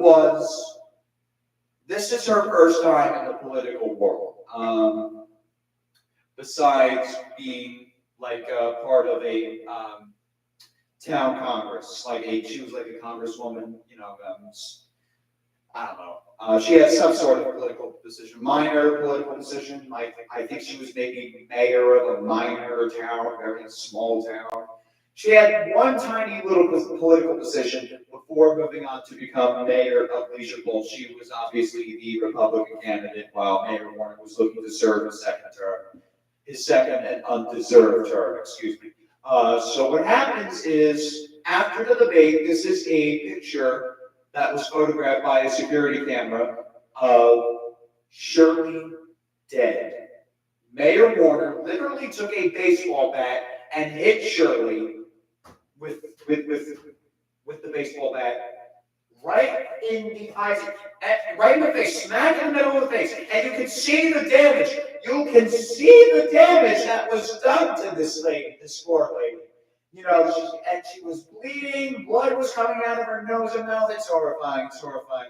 this is her first time in the political world. Besides being like part of a town congress, she was like a congresswoman, I don't know. She had some sort of political position, minor political position. I think she was maybe mayor of a minor town, a very small town. She had one tiny little political position before moving on to become mayor of Leisure Bowl. She was obviously the Republican candidate while Mayor Warner was looking to serve a second term. His second and undeserved term, excuse me. So what happens is, after the debate, this is a picture that was photographed by a security camera of Shirley dead. Mayor Warner literally took a baseball bat and hit Shirley with the baseball bat right in the eyes, right in the face, smack in the middle of the face, and you can see the damage. You can see the damage that was done to this lady, this poor lady. She was bleeding, blood was coming out of her nose and mouth. It's horrifying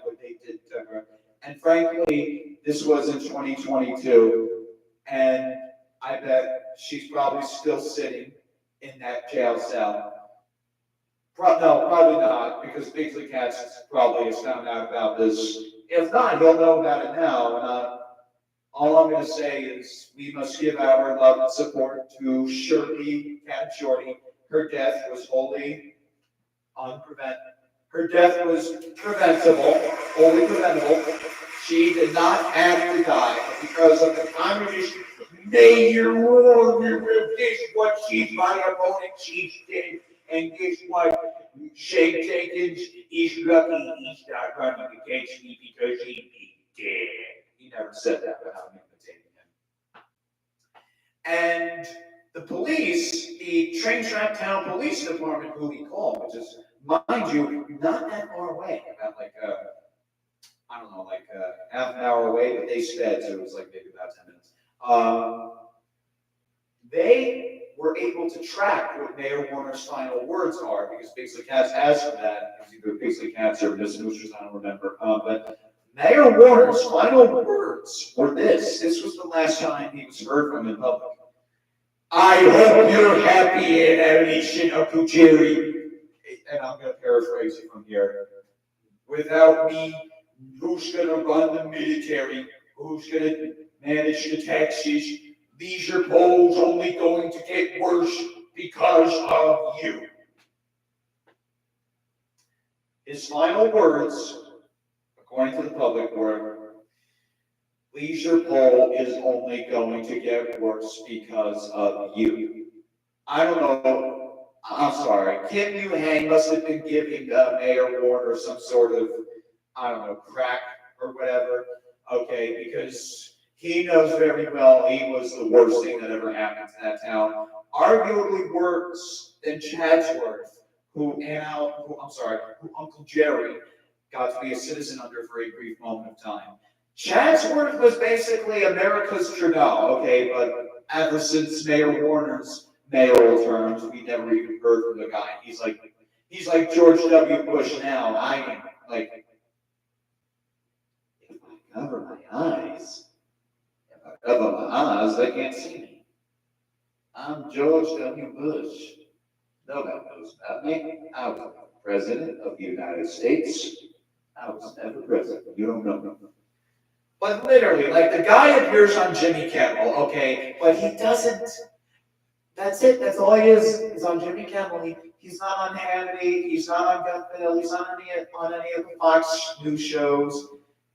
what they did to her. And frankly, this was in 2022, and I bet she's probably still sitting in that jail cell. No, probably not, because Grizzly Cats probably has found out about this. If not, he'll know about it now. And all I'm going to say is we must give our love and support to Shirley Catachorny. Her death was wholly Her death was wholly preventable. She did not have to die, but because of the communist Mayor Warner, guess what? She's my opponent. She's dead. And guess what? Shane Jenkins is lucky he's not running against me because he'd be dead. He never said that, but I'm imitating him. And the police, the Train Track Town Police Department, who he called, which is, mind you, not that far away, about half an hour away, but they sped, so it was maybe about 10 minutes. They were able to track what Mayor Warner's final words are, because Grizzly Cats asked for that. It was either Grizzly Cats or Miss Moosters, I don't remember. But Mayor Warner's final words were this. This was the last time he was heard from in public. I hope you're happy in Alicia Okujiri. And I'm going to paraphrase it from here. Without me, who's going to run the military? Who's going to manage the taxes? Leisure Poll's only going to get worse because of you. His final words, according to the public, were, Leisure Poll is only going to get worse because of you. I don't know. I'm sorry. Kim Yu-Hang must have been giving Mayor Warner some sort of, crack or whatever. Okay, because he knows very well he was the worst thing that ever happened to that town. Arguably worse than Chadsworth, who Uncle Jerry got to be a citizen under for a brief moment of time. Chadsworth was basically America's Trudeau, okay, but ever since Mayor Warner's mayoral terms, we never even heard from the guy. He's like George W. Bush now. I am if I cover my eyes, I cover my eyes, they can't see me. I'm George W. Bush. Nobody knows about me. I was President of the United States. I was never president. You don't know. But literally, like the guy appears on Jimmy Kimmel, okay, but he doesn't. That's it. That's all he is. He's on Jimmy Kimmel. He's not on Hannity. He's not on Gutfeld. He's not on any of the Fox News shows,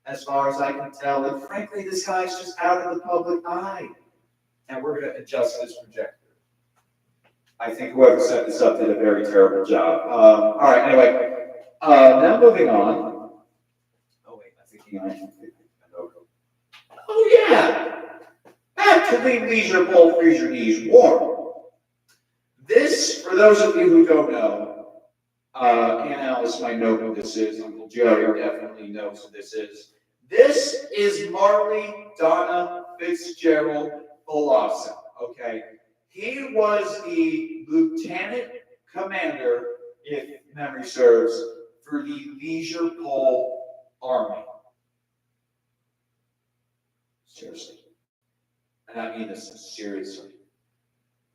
as far as I can tell. And frankly, this guy's just out of the public eye. And we're going to adjust this projector. I think whoever set this up did a very terrible job. All right. Anyway, now moving on. Oh wait, I'm thinking I should. Oh yeah. Back to the Leisure Bowl Freezer Knees War. This, for those of you who don't know, Aunt Alice might know who this is. Uncle Jerry definitely knows who this is. This is Marley Donna Fitzgerald Lawson. Okay, he was the lieutenant commander, if memory serves, for the Leisure Pole Army. Seriously. And I mean this seriously.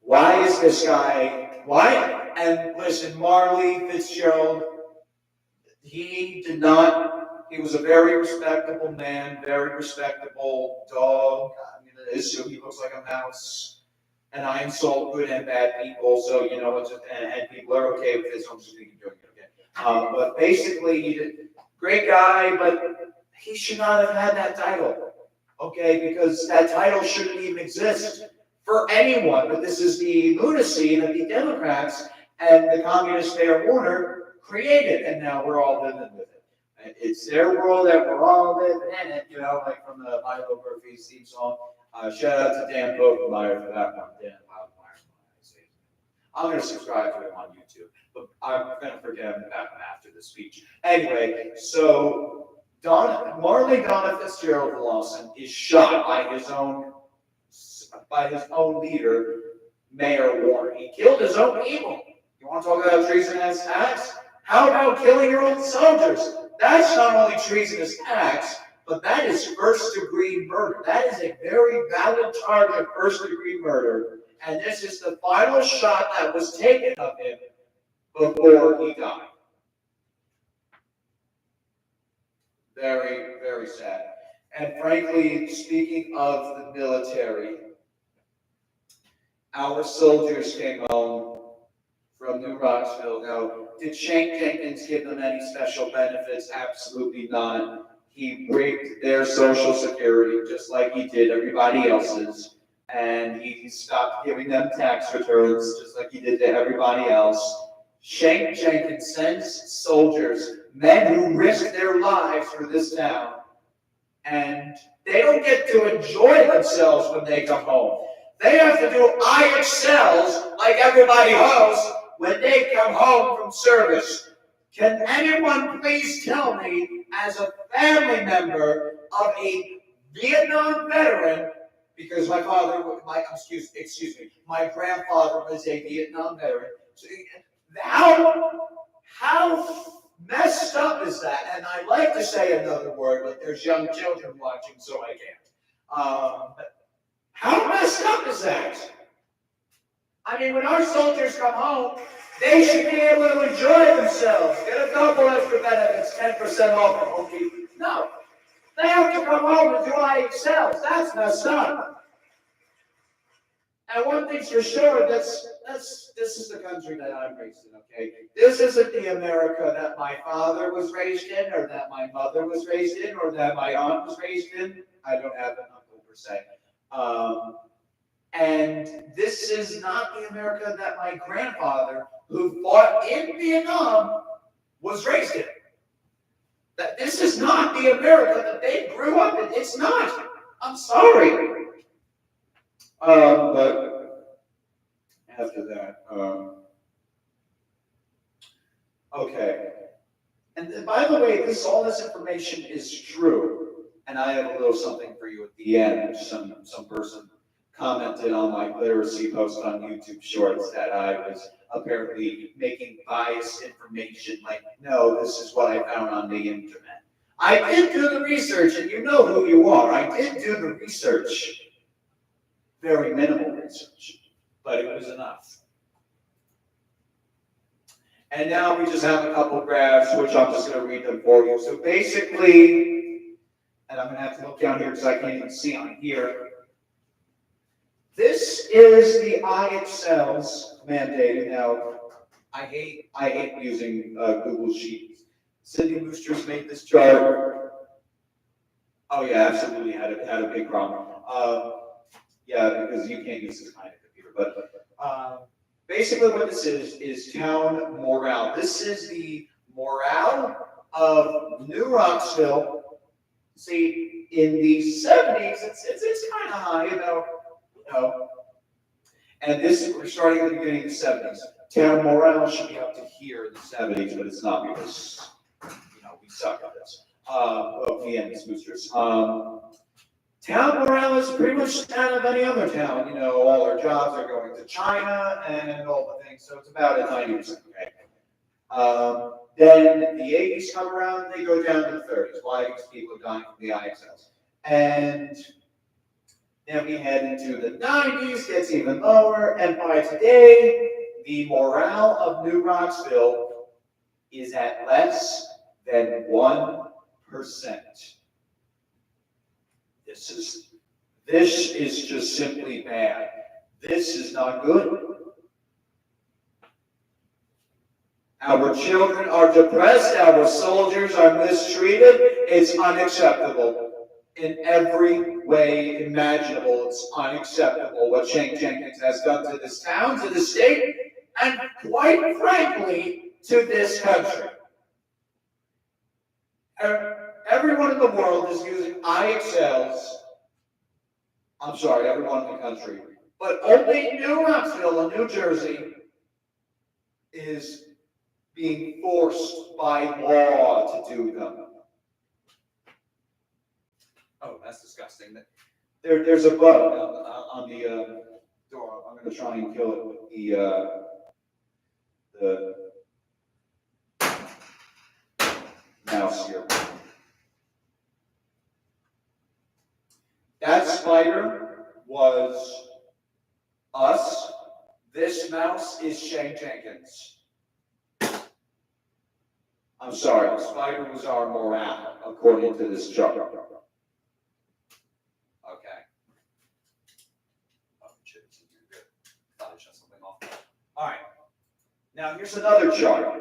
Why is this guy, why? And listen, Marley Fitzgerald, he was a very respectable man, very respectable dog. I mean, he looks like a mouse. And I insult good and bad people, so, you know, and people are okay with this, I'm just doing it, okay. But basically, he's a great guy, but he should not have had that title. Okay, because that title shouldn't even exist for anyone, but this is the lunacy that the Democrats and the communist Mayor Warner created, and now we're all living with it. And it's their world that we're all living in it, you know, like from the Milo Murphy's theme song. Shout out to Dan Popenmeyer for that one. Dan Popenmeyer. I'm going to subscribe to him on YouTube, but I'm going to forget him after the speech. Anyway, so Marley Donna Fitzgerald Lawson is shot by his own leader, Mayor Warner. He killed his own people. You want to talk about treasonous acts? How about killing your own soldiers? That's not only treasonous acts, but that is first-degree murder. That is a very valid charge of first-degree murder. And this is the final shot that was taken of him before he died. Very, very sad. And frankly, speaking of the military, our soldiers came home from New Rocksville. Now, did Shane Jenkins give them any special benefits? Absolutely not. He raped their Social Security just like he did everybody else's. And he stopped giving them tax returns just like he did to everybody else. Shane Jenkins sends soldiers, men who risk their lives for this town, and they don't get to enjoy themselves when they come home. They have to do IXLs like everybody else when they come home from service. Can anyone please tell me, as a family member of a Vietnam veteran, because my grandfather was a Vietnam veteran. So how messed up is that? And I like to say another word, but there's young children watching, so I can't. How messed up is that? I mean, when our soldiers come home, they should be able to enjoy themselves, get a couple extra benefits, 10% off at Home Depot. No, they have to come home and do IXLs. That's messed up. And one thing's for sure, this is the country that I'm raised in, okay? This isn't the America that my father was raised in, or that my mother was raised in, or that my aunt was raised in. I don't have an uncle per se. And this is not the America that my grandfather, who fought in Vietnam, was raised in. That this is not the America that they grew up in. It's not. I'm sorry. But after that, okay. And by the way, all this information is true. And I have a little something for you at the end. Some person commented on my literacy post on YouTube Shorts that I was apparently making biased information. Like, no, this is what I found on the internet. I did do the research, and you know who you are. I did do the research. Very minimal research, but it was enough. And now we just have a couple graphs, which I'm just going to read them for you. So basically, and I'm going to have to look down here because I can't even see on here. This is the IXLs mandated. Now, I hate using Google Sheets. Cindy Boosters made this chart. Oh yeah, absolutely had a big problem. Yeah, because you can't use this kind of computer. But basically, what this is town morale. This is the morale of New Rocksville. See, in the 70s, it's kind of high, you know. And this, we're starting at the beginning of the 70s. Town morale should be up to here in the 70s, but it's not because, we suck at this. Me and these boosters. Town morale is pretty much that of any other town. All our jobs are going to China and all the things, so it's about at 90%. Okay. Then the 80s come around, and they go down to the 30s. Why? Because people are dying from the IXLs. And then we head into the 90s, gets even lower, and by today, the morale of New Rocksville is at less than 1%. This is just simply bad. This is not good. Our children are depressed, our soldiers are mistreated. It's unacceptable. In every way imaginable, it's unacceptable what Shane Jenkins has done to this town, to the state, and quite frankly, to this country. Everyone in the world is using IXLs. I'm sorry, everyone in the country. But only New Rocksville in New Jersey is being forced by law to do them. Oh, that's disgusting. There's a bug on the door. I'm going to try and kill it with the mouse here. That spider was us. This mouse is Shane Jenkins. I'm sorry, the spider was our morale, according to this chart. Okay. Oh, shit, you're good. Thought I shut something off. All right. Now, here's another chart.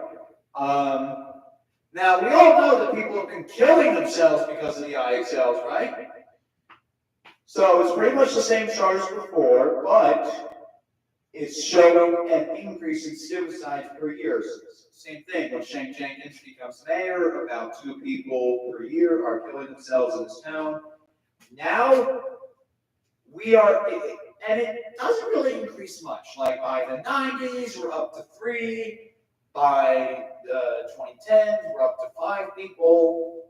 Now, we all know that people have been killing themselves because of the IXLs, right? So it's pretty much the same chart as before, but it's showing an increase in suicides per year. So same thing. When Shane Jenkins becomes mayor, about 2 people per year are killing themselves in this town. Now we are, and it doesn't really increase much. Like by the 90s, we're up to 3. By the 2010s, we're up to 5 people.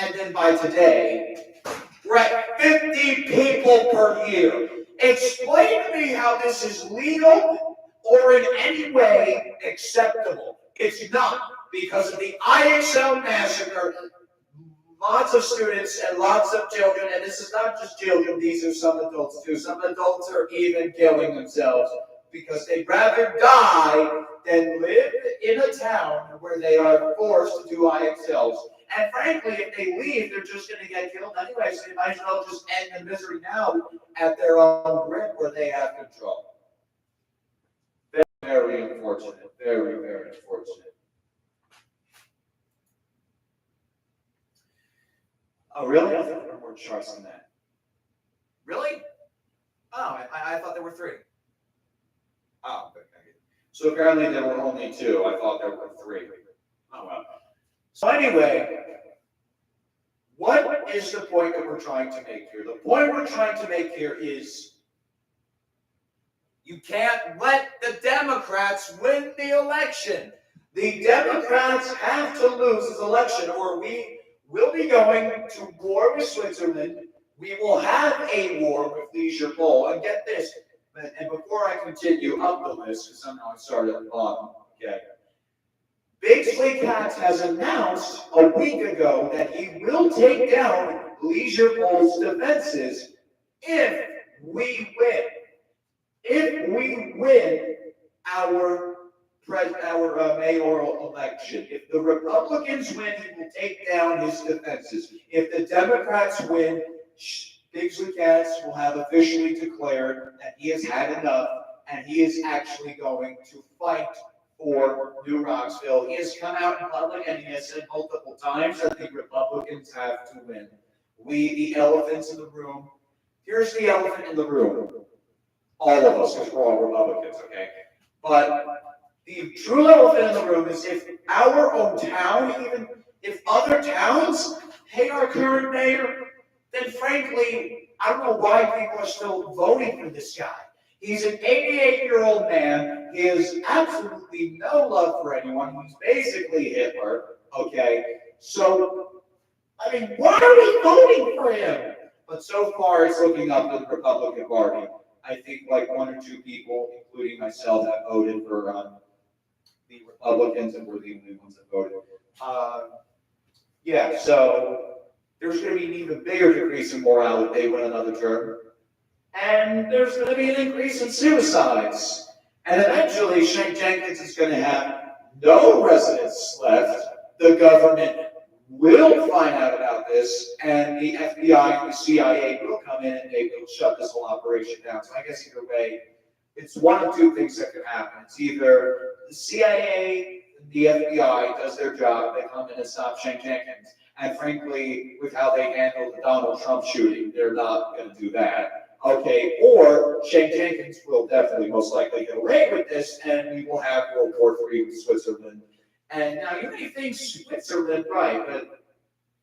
And then by today, we're at 50 people per year. Explain to me how this is legal or in any way acceptable. It's not, because of the IXL massacre. Lots of students and lots of children, and this is not just children, these are some adults too. Some adults are even killing themselves because they'd rather die than live in a town where they are forced to do IXLs. And frankly, if they leave, they're just going to get killed anyway, so they might as well just end the misery now at their own grip where they have control. Very unfortunate. Very, very unfortunate. Oh, really? I thought there were more charts than that. Really? Oh, I thought there were 3. Oh, okay. So apparently there were only 2. I thought there were 3. Oh, well. So anyway, what is the point that we're trying to make here? The point we're trying to make here is you can't let the Democrats win the election. The Democrats have to lose this election, or we will be going to war with Switzerland. We will have a war with Leisure Bowl. And get this, and before I continue up the list, because somehow I started at the bottom, okay? Bigsley Cats has announced a week ago that he will take down Leisure Bowl's defenses if we win. If we win our mayoral election, if the Republicans win, he will take down his defenses. If the Democrats win, Bigsley Cats will have officially declared that he has had enough and he is actually going to fight for New Rocksville. He has come out in public and he has said multiple times that the Republicans have to win. We, the elephants in the room, here's the elephant in the room. All of us, because we're all Republicans, okay? But the true elephant in the room is if our own town, even if other towns hate our current mayor, then frankly, I don't know why people are still voting for this guy. He's an 88-year-old man. He has absolutely no love for anyone. He's basically Hitler, okay? So, I mean, why are we voting for him? But so far, it's looking up to the Republican Party. I think like one or two people, including myself, have voted for the Republicans, and we're the only ones that voted. Yeah, so there's going to be an even bigger decrease in morale if they win another term. And there's going to be an increase in suicides. And eventually, Shane Jenkins is going to have no residents left. The government will find out about this, and the FBI and the CIA will come in and they will shut this whole operation down. So I guess either way, it's one of two things that could happen. It's either the CIA and the FBI does their job, they come in and stop Shane Jenkins. And frankly, with how they handled the Donald Trump shooting, they're not going to do that. Okay, or Shane Jenkins will definitely most likely get away with this, and we will have World War III with Switzerland. And now you may think Switzerland, right, but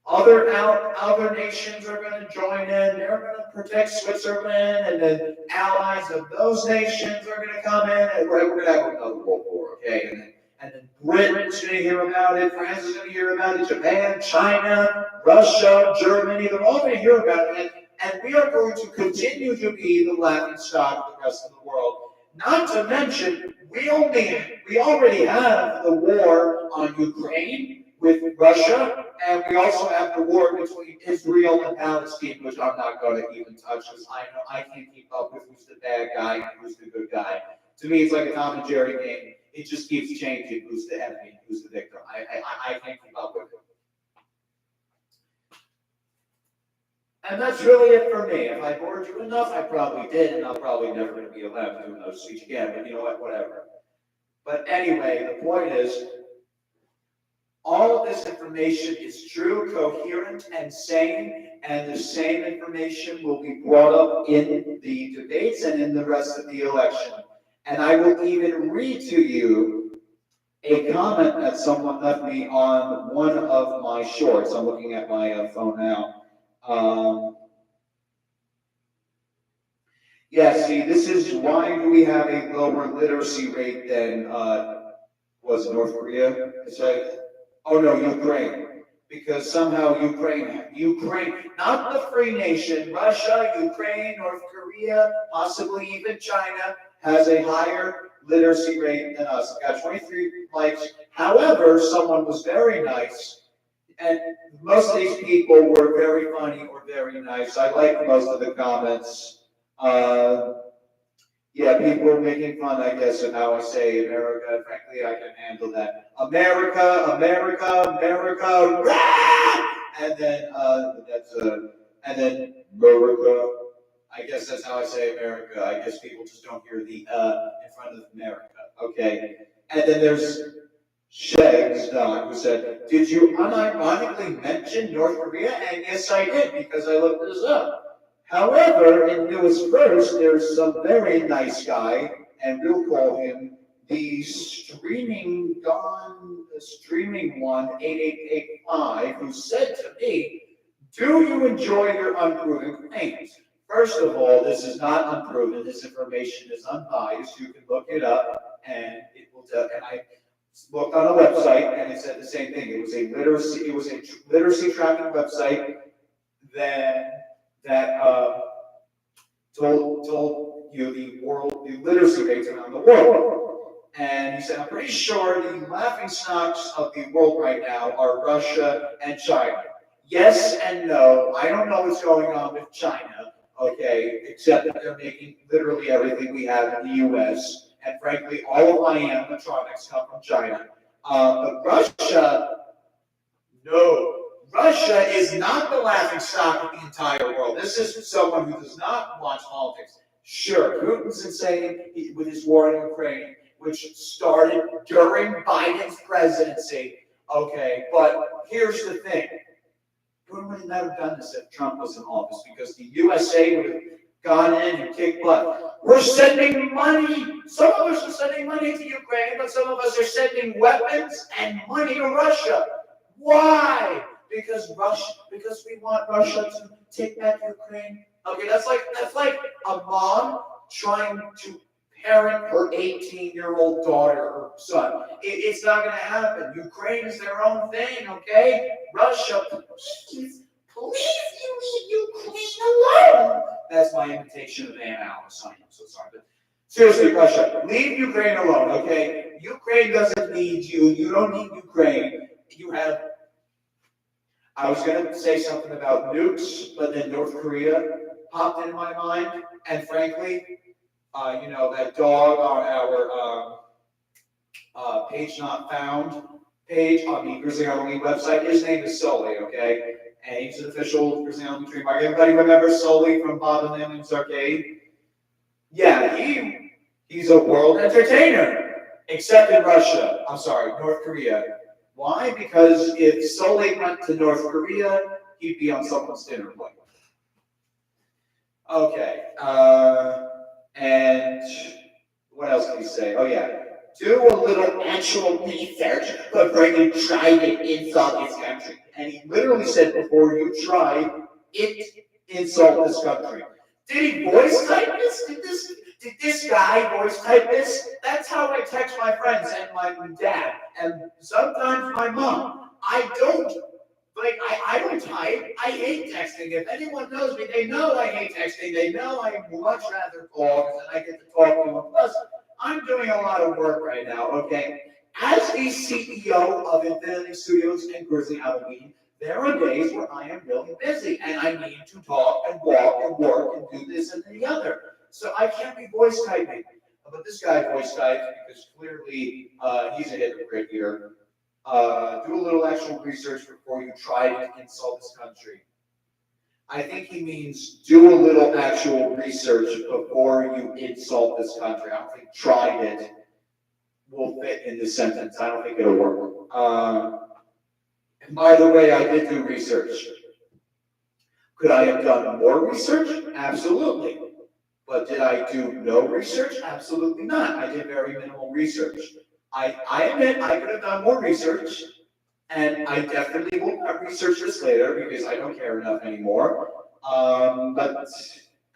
other nations are going to join in. They're going to protect Switzerland, and then allies of those nations are going to come in, and we're going to have another World War, okay? And then Britain's going to hear about it, France is going to hear about it, Japan, China, Russia, Germany, they're all going to hear about it. And we are going to continue to be the laughingstock of the rest of the world. Not to mention, we already have the war on Ukraine with Russia, and we also have the war between Israel and Palestine, which I'm not going to even touch because I know I can't keep up with who's the bad guy and who's the good guy. To me, it's like a Tom and Jerry game. It just keeps changing who's the enemy, who's the victim. I can't keep up with it. And that's really it for me. If I bored you enough, I probably did, and I'm probably never going to be allowed to do another speech again, but you know what, whatever. But anyway, the point is, all of this information is true, coherent, and sane, and the same information will be brought up in the debates and in the rest of the election. And I will even read to you a comment that someone left me on one of my shorts. I'm looking at my phone now. Yeah, see, this is why do we have a lower literacy rate than was it North Korea? Oh no, Ukraine. Because somehow Ukraine, not the free nation, Russia, Ukraine, North Korea, possibly even China, has a higher literacy rate than us. It got 23 likes. However, someone was very nice. And most of these people were very funny or very nice. I liked most of the comments. Yeah, people were making fun, I guess, of how I say America. Frankly, I can handle that. America, America, America, rah! And then and then America. I guess that's how I say America. I guess people just don't hear the in front of America. Okay. And then there's Shags Don, who said, "Did you unironically mention North Korea?" And yes, I did, because I looked this up. However, in News First, there's some very nice guy, and we'll call him the streaming one, 8885, who said to me, "Do you enjoy your unproven claims?" First of all, this is not unproven. This information is unbiased. You can look it up, and it will tell. And I looked on a website, and it said the same thing. It was a literacy tracking website that told you the literacy rates around the world. And he said, I'm pretty sure the laughing stocks of the world right now are Russia and China. Yes and no. I don't know what's going on with China, okay, except that they're making literally everything we have in the US. And frankly, all of my animatronics come from China. But Russia, no. Russia is not the laughing stock of the entire world. This is someone who does not watch politics. Sure, Putin's insane with his war in Ukraine, which started during Biden's presidency. Okay, but here's the thing. Putin would have never done this if Trump was in office because the USA would have gone in and kicked butt. We're sending money. Some of us are sending money to Ukraine, but some of us are sending weapons and money to Russia. Why? Because we want Russia to take back Ukraine. Okay, that's like a mom trying to parent her 18-year-old daughter or son. It's not going to happen. Ukraine is their own thing, okay? Russia, please you leave Ukraine alone. That's my imitation of Ann Alice. I'm so sorry, but seriously, Russia, leave Ukraine alone, okay? Ukraine doesn't need you. You don't need Ukraine. You have. I was going to say something about nukes, but then North Korea popped into my mind, and frankly, that dog on our page not found page on the Grizzly Halloween website, his name is Sully, okay? And he's an official Grizzly Halloween trademark. Everybody remember Sully from Bob and Lemmings Arcade? Yeah, he's a world entertainer, except in Russia. I'm sorry, North Korea. Why? Because if Sully went to North Korea, he'd be on someone's dinner plate. Okay, and what else can we say? Oh yeah, do a little actual research before you try to insult this country. And he literally said, before you try it, insult this country. Did he voice type this? Did this guy voice type this? That's how I text my friends and my dad, and sometimes my mom. I don't type. I hate texting. If anyone knows me, they know I hate texting. They know I much rather talk, and I get to talk to them. Plus, I'm doing a lot of work right now, okay? As the CEO of Infinity Studios and Grizzly Halloween, there are days where I am really busy, and I need to talk and walk and work and do this and the other. So I can't be voice typing. But this guy voice types because clearly he's a hypocrite here. Do a little actual research before you try to insult this country. I think he means do a little actual research before you insult this country. I don't think try it will fit in this sentence. I don't think it'll work. And by the way, I did do research. Could I have done more research? Absolutely. But did I do no research? Absolutely not. I did very minimal research. I admit I could have done more research, and I definitely will research this later because I don't care enough anymore. But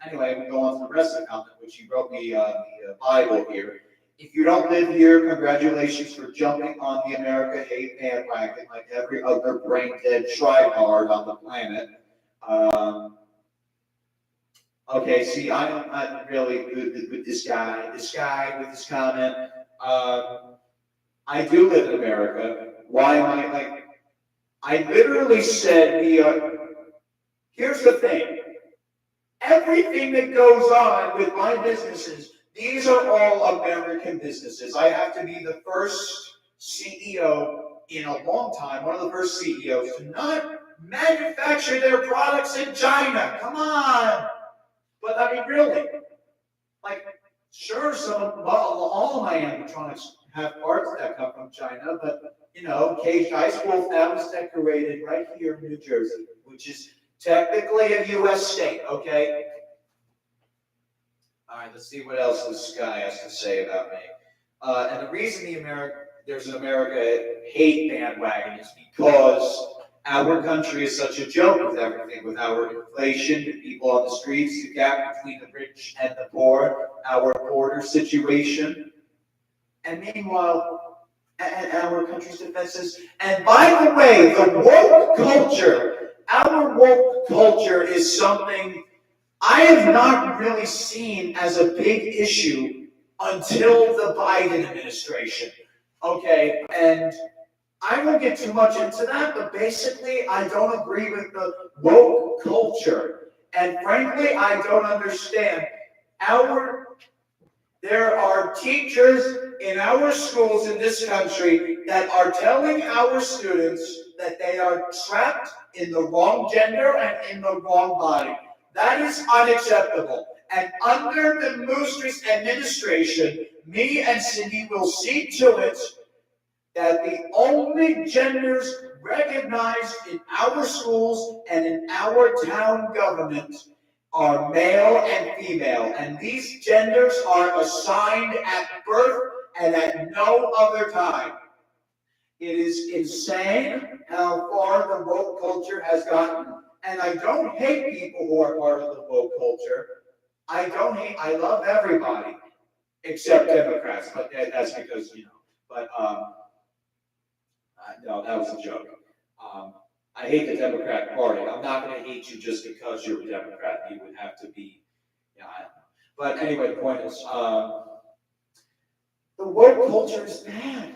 anyway, we go on to the rest of the comment, which he wrote me the Bible here. If you don't live here, congratulations for jumping on the America hate bandwagon like every other brain-dead tryhard on the planet. Okay, see, I'm not really good with this guy with this comment. I do live in America. Why am I I literally said here's the thing. Everything that goes on with my businesses, these are all American businesses. I have to be the first CEO in a long time, one of the first CEOs to not manufacture their products in China. Come on. But I mean, really, sure, all of my animatronics have parts that come from China, but Caged Ice Wolf, that was decorated right here in New Jersey, which is technically a U.S. state, okay? All right, let's see what else this guy has to say about me. And the reason there's an America hate bandwagon is because our country is such a joke with everything, with our inflation, the people on the streets, the gap between the rich and the poor, our border situation, and meanwhile, and our country's defenses. And by the way, the woke culture, our woke culture is something I have not really seen as a big issue until the Biden administration. Okay, and I won't get too much into that, but basically, I don't agree with the woke culture. And frankly, I don't understand. There are teachers in our schools in this country that are telling our students that they are trapped in the wrong gender and in the wrong body. That is unacceptable. And under the Moosters administration, me and Cindy will see to it that the only genders recognized in our schools and in our town government are male and female, and these genders are assigned at birth and at no other time. It is insane how far the woke culture has gotten, and I don't hate people who are part of the woke culture. I love everybody except Democrats, but that's because, but no, that was a joke. I hate the Democratic Party. I'm not going to hate you just because you're a Democrat. You would have to be, I don't know. But anyway, the point is, the woke culture is bad.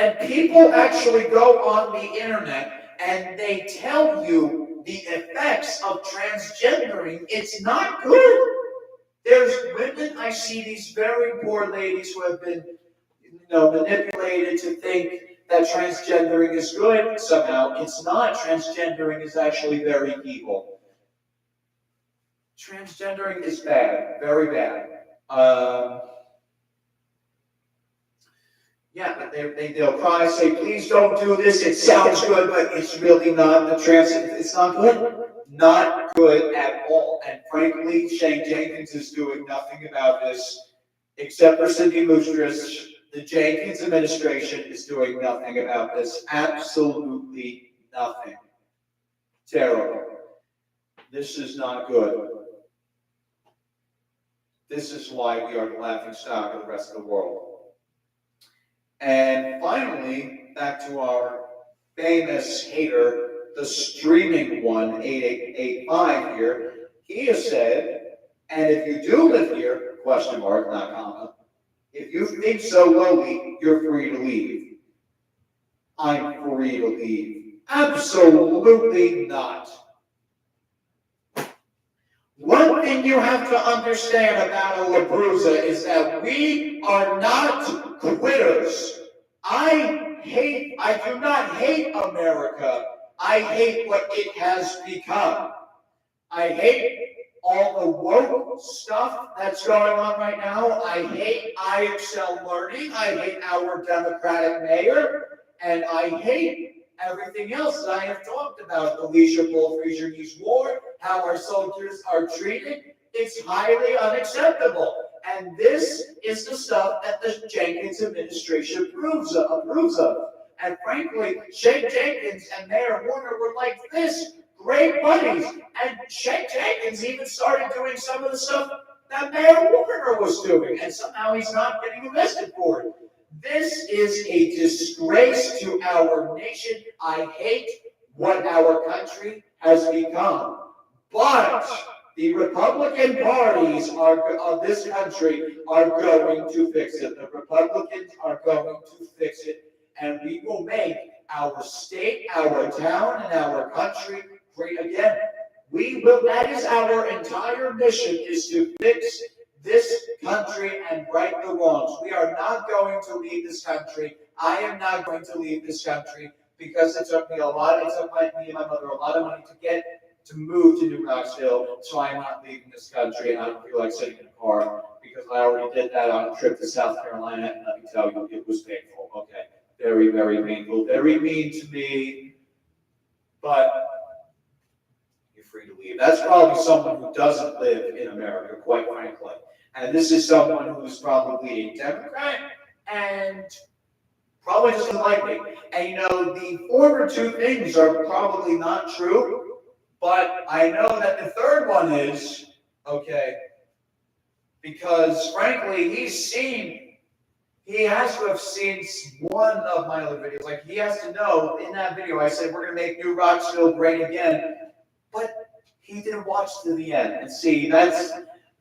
And people actually go on the internet and they tell you the effects of transgendering. It's not good. There's women, I see these very poor ladies who have been, manipulated to think that transgendering is good somehow. It's not. Transgendering is actually very evil. Transgendering is bad, very bad. But they'll cry, say, please don't do this. It sounds good, but it's really not. It's not good. Not good at all. And frankly, Shane Jenkins is doing nothing about this, except for Cindy Moostris. The Jenkins administration is doing nothing about this. Absolutely nothing. Terrible. This is not good. This is why we are the laughingstock of the rest of the world. And finally, back to our famous hater, the streaming one, 8885 here. He has said, and if you do live here, question mark, not comma, if you think so lowly, you're free to leave. I'm free to leave. Absolutely not. One thing you have to understand about a LaBruza is that we are not quitters. I do not hate America. I hate what it has become. I hate all the woke stuff that's going on right now. I hate IXL Learning. I hate our Democratic mayor. And I hate everything else that I have talked about. The Alicia Bull-Fraser-News war, how our soldiers are treated. It's highly unacceptable. And this is the stuff that the Jenkins administration approves of. And frankly, Shane Jenkins and Mayor Warner were like this. Great buddies. And Shane Jenkins even started doing some of the stuff that Mayor Warner was doing. And somehow he's not getting arrested for it. This is a disgrace to our nation. I hate what our country has become. But the Republican parties of this country are going to fix it. The Republicans are going to fix it. And we will make our state, our town, and our country great again. We will. That is our entire mission, is to fix this country and right the wrongs. We are not going to leave this country. I am not going to leave this country because it took me me and my mother a lot of money to move to New Rocksville, so I'm not leaving this country, and I don't feel like sitting in a car because I already did that on a trip to South Carolina, and let me tell you, it was painful. Okay, very, very painful, very mean to me, but you're free to leave. That's probably someone who doesn't live in America, quite frankly. And this is someone who's probably a Democrat and probably doesn't like me. And the former two things are probably not true, but I know that the third one is, okay, because frankly, he has to have seen one of my other videos. Like, he has to know, in that video, I said, we're going to make New Rocksville great again. But he didn't watch to the end. And see,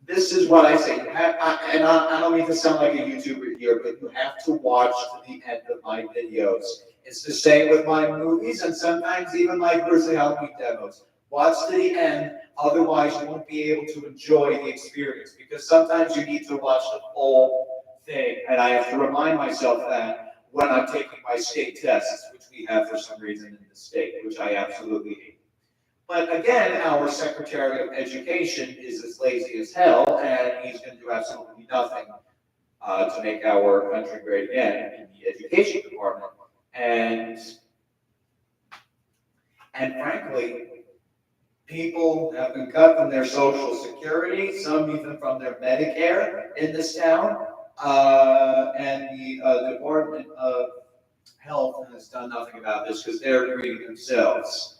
this is what I say. I don't mean to sound like a YouTuber here, but you have to watch to the end of my videos. It's the same with my movies and sometimes even my Grizzly Halloween demos. Watch to the end, otherwise you won't be able to enjoy the experience because sometimes you need to watch the whole thing. And I have to remind myself that when I'm taking my state tests, which we have for some reason in the state, which I absolutely hate. But again, our Secretary of Education is as lazy as hell, and he's going to do absolutely nothing to make our country great again in the education department. And and frankly, people have been cut from their Social Security, some even from their Medicare in this town, and the Department of Health has done nothing about this because they're greedy themselves.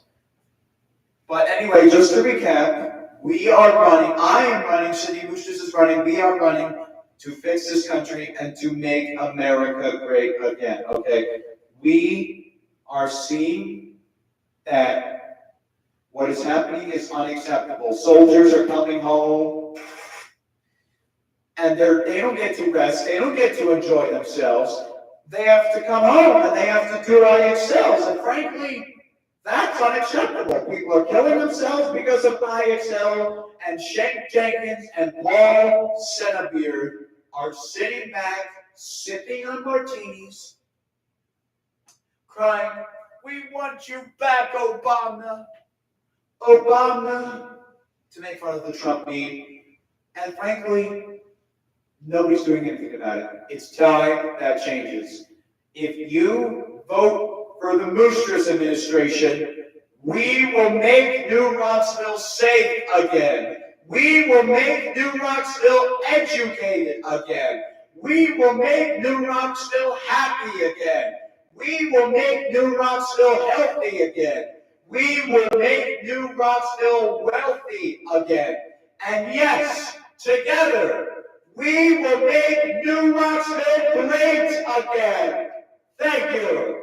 But anyway, just to recap, we are running, I am running, City Boosters is running, we are running to fix this country and to make America great again, okay? We are seeing that what is happening is unacceptable. Soldiers are coming home, and they don't get to rest, they don't get to enjoy themselves. They have to come home, and they have to do IXLs, and frankly, that's unacceptable. People are killing themselves because of IXL, and Shank Jenkins and Paul Senabeard are sitting back, sipping on martinis, crying, "We want you back, Obama, Obama," to make fun of the Trump meme. And frankly, nobody's doing anything about it. It's time that changes. If you vote for the Moostress administration, we will make New Rocksville safe again. We will make New Rocksville educated again. We will make New Rocksville happy again. We will make New Rocksville healthy again. We will make New Rocksville wealthy again. And yes, together, we will make New Rocksville great again. Thank you.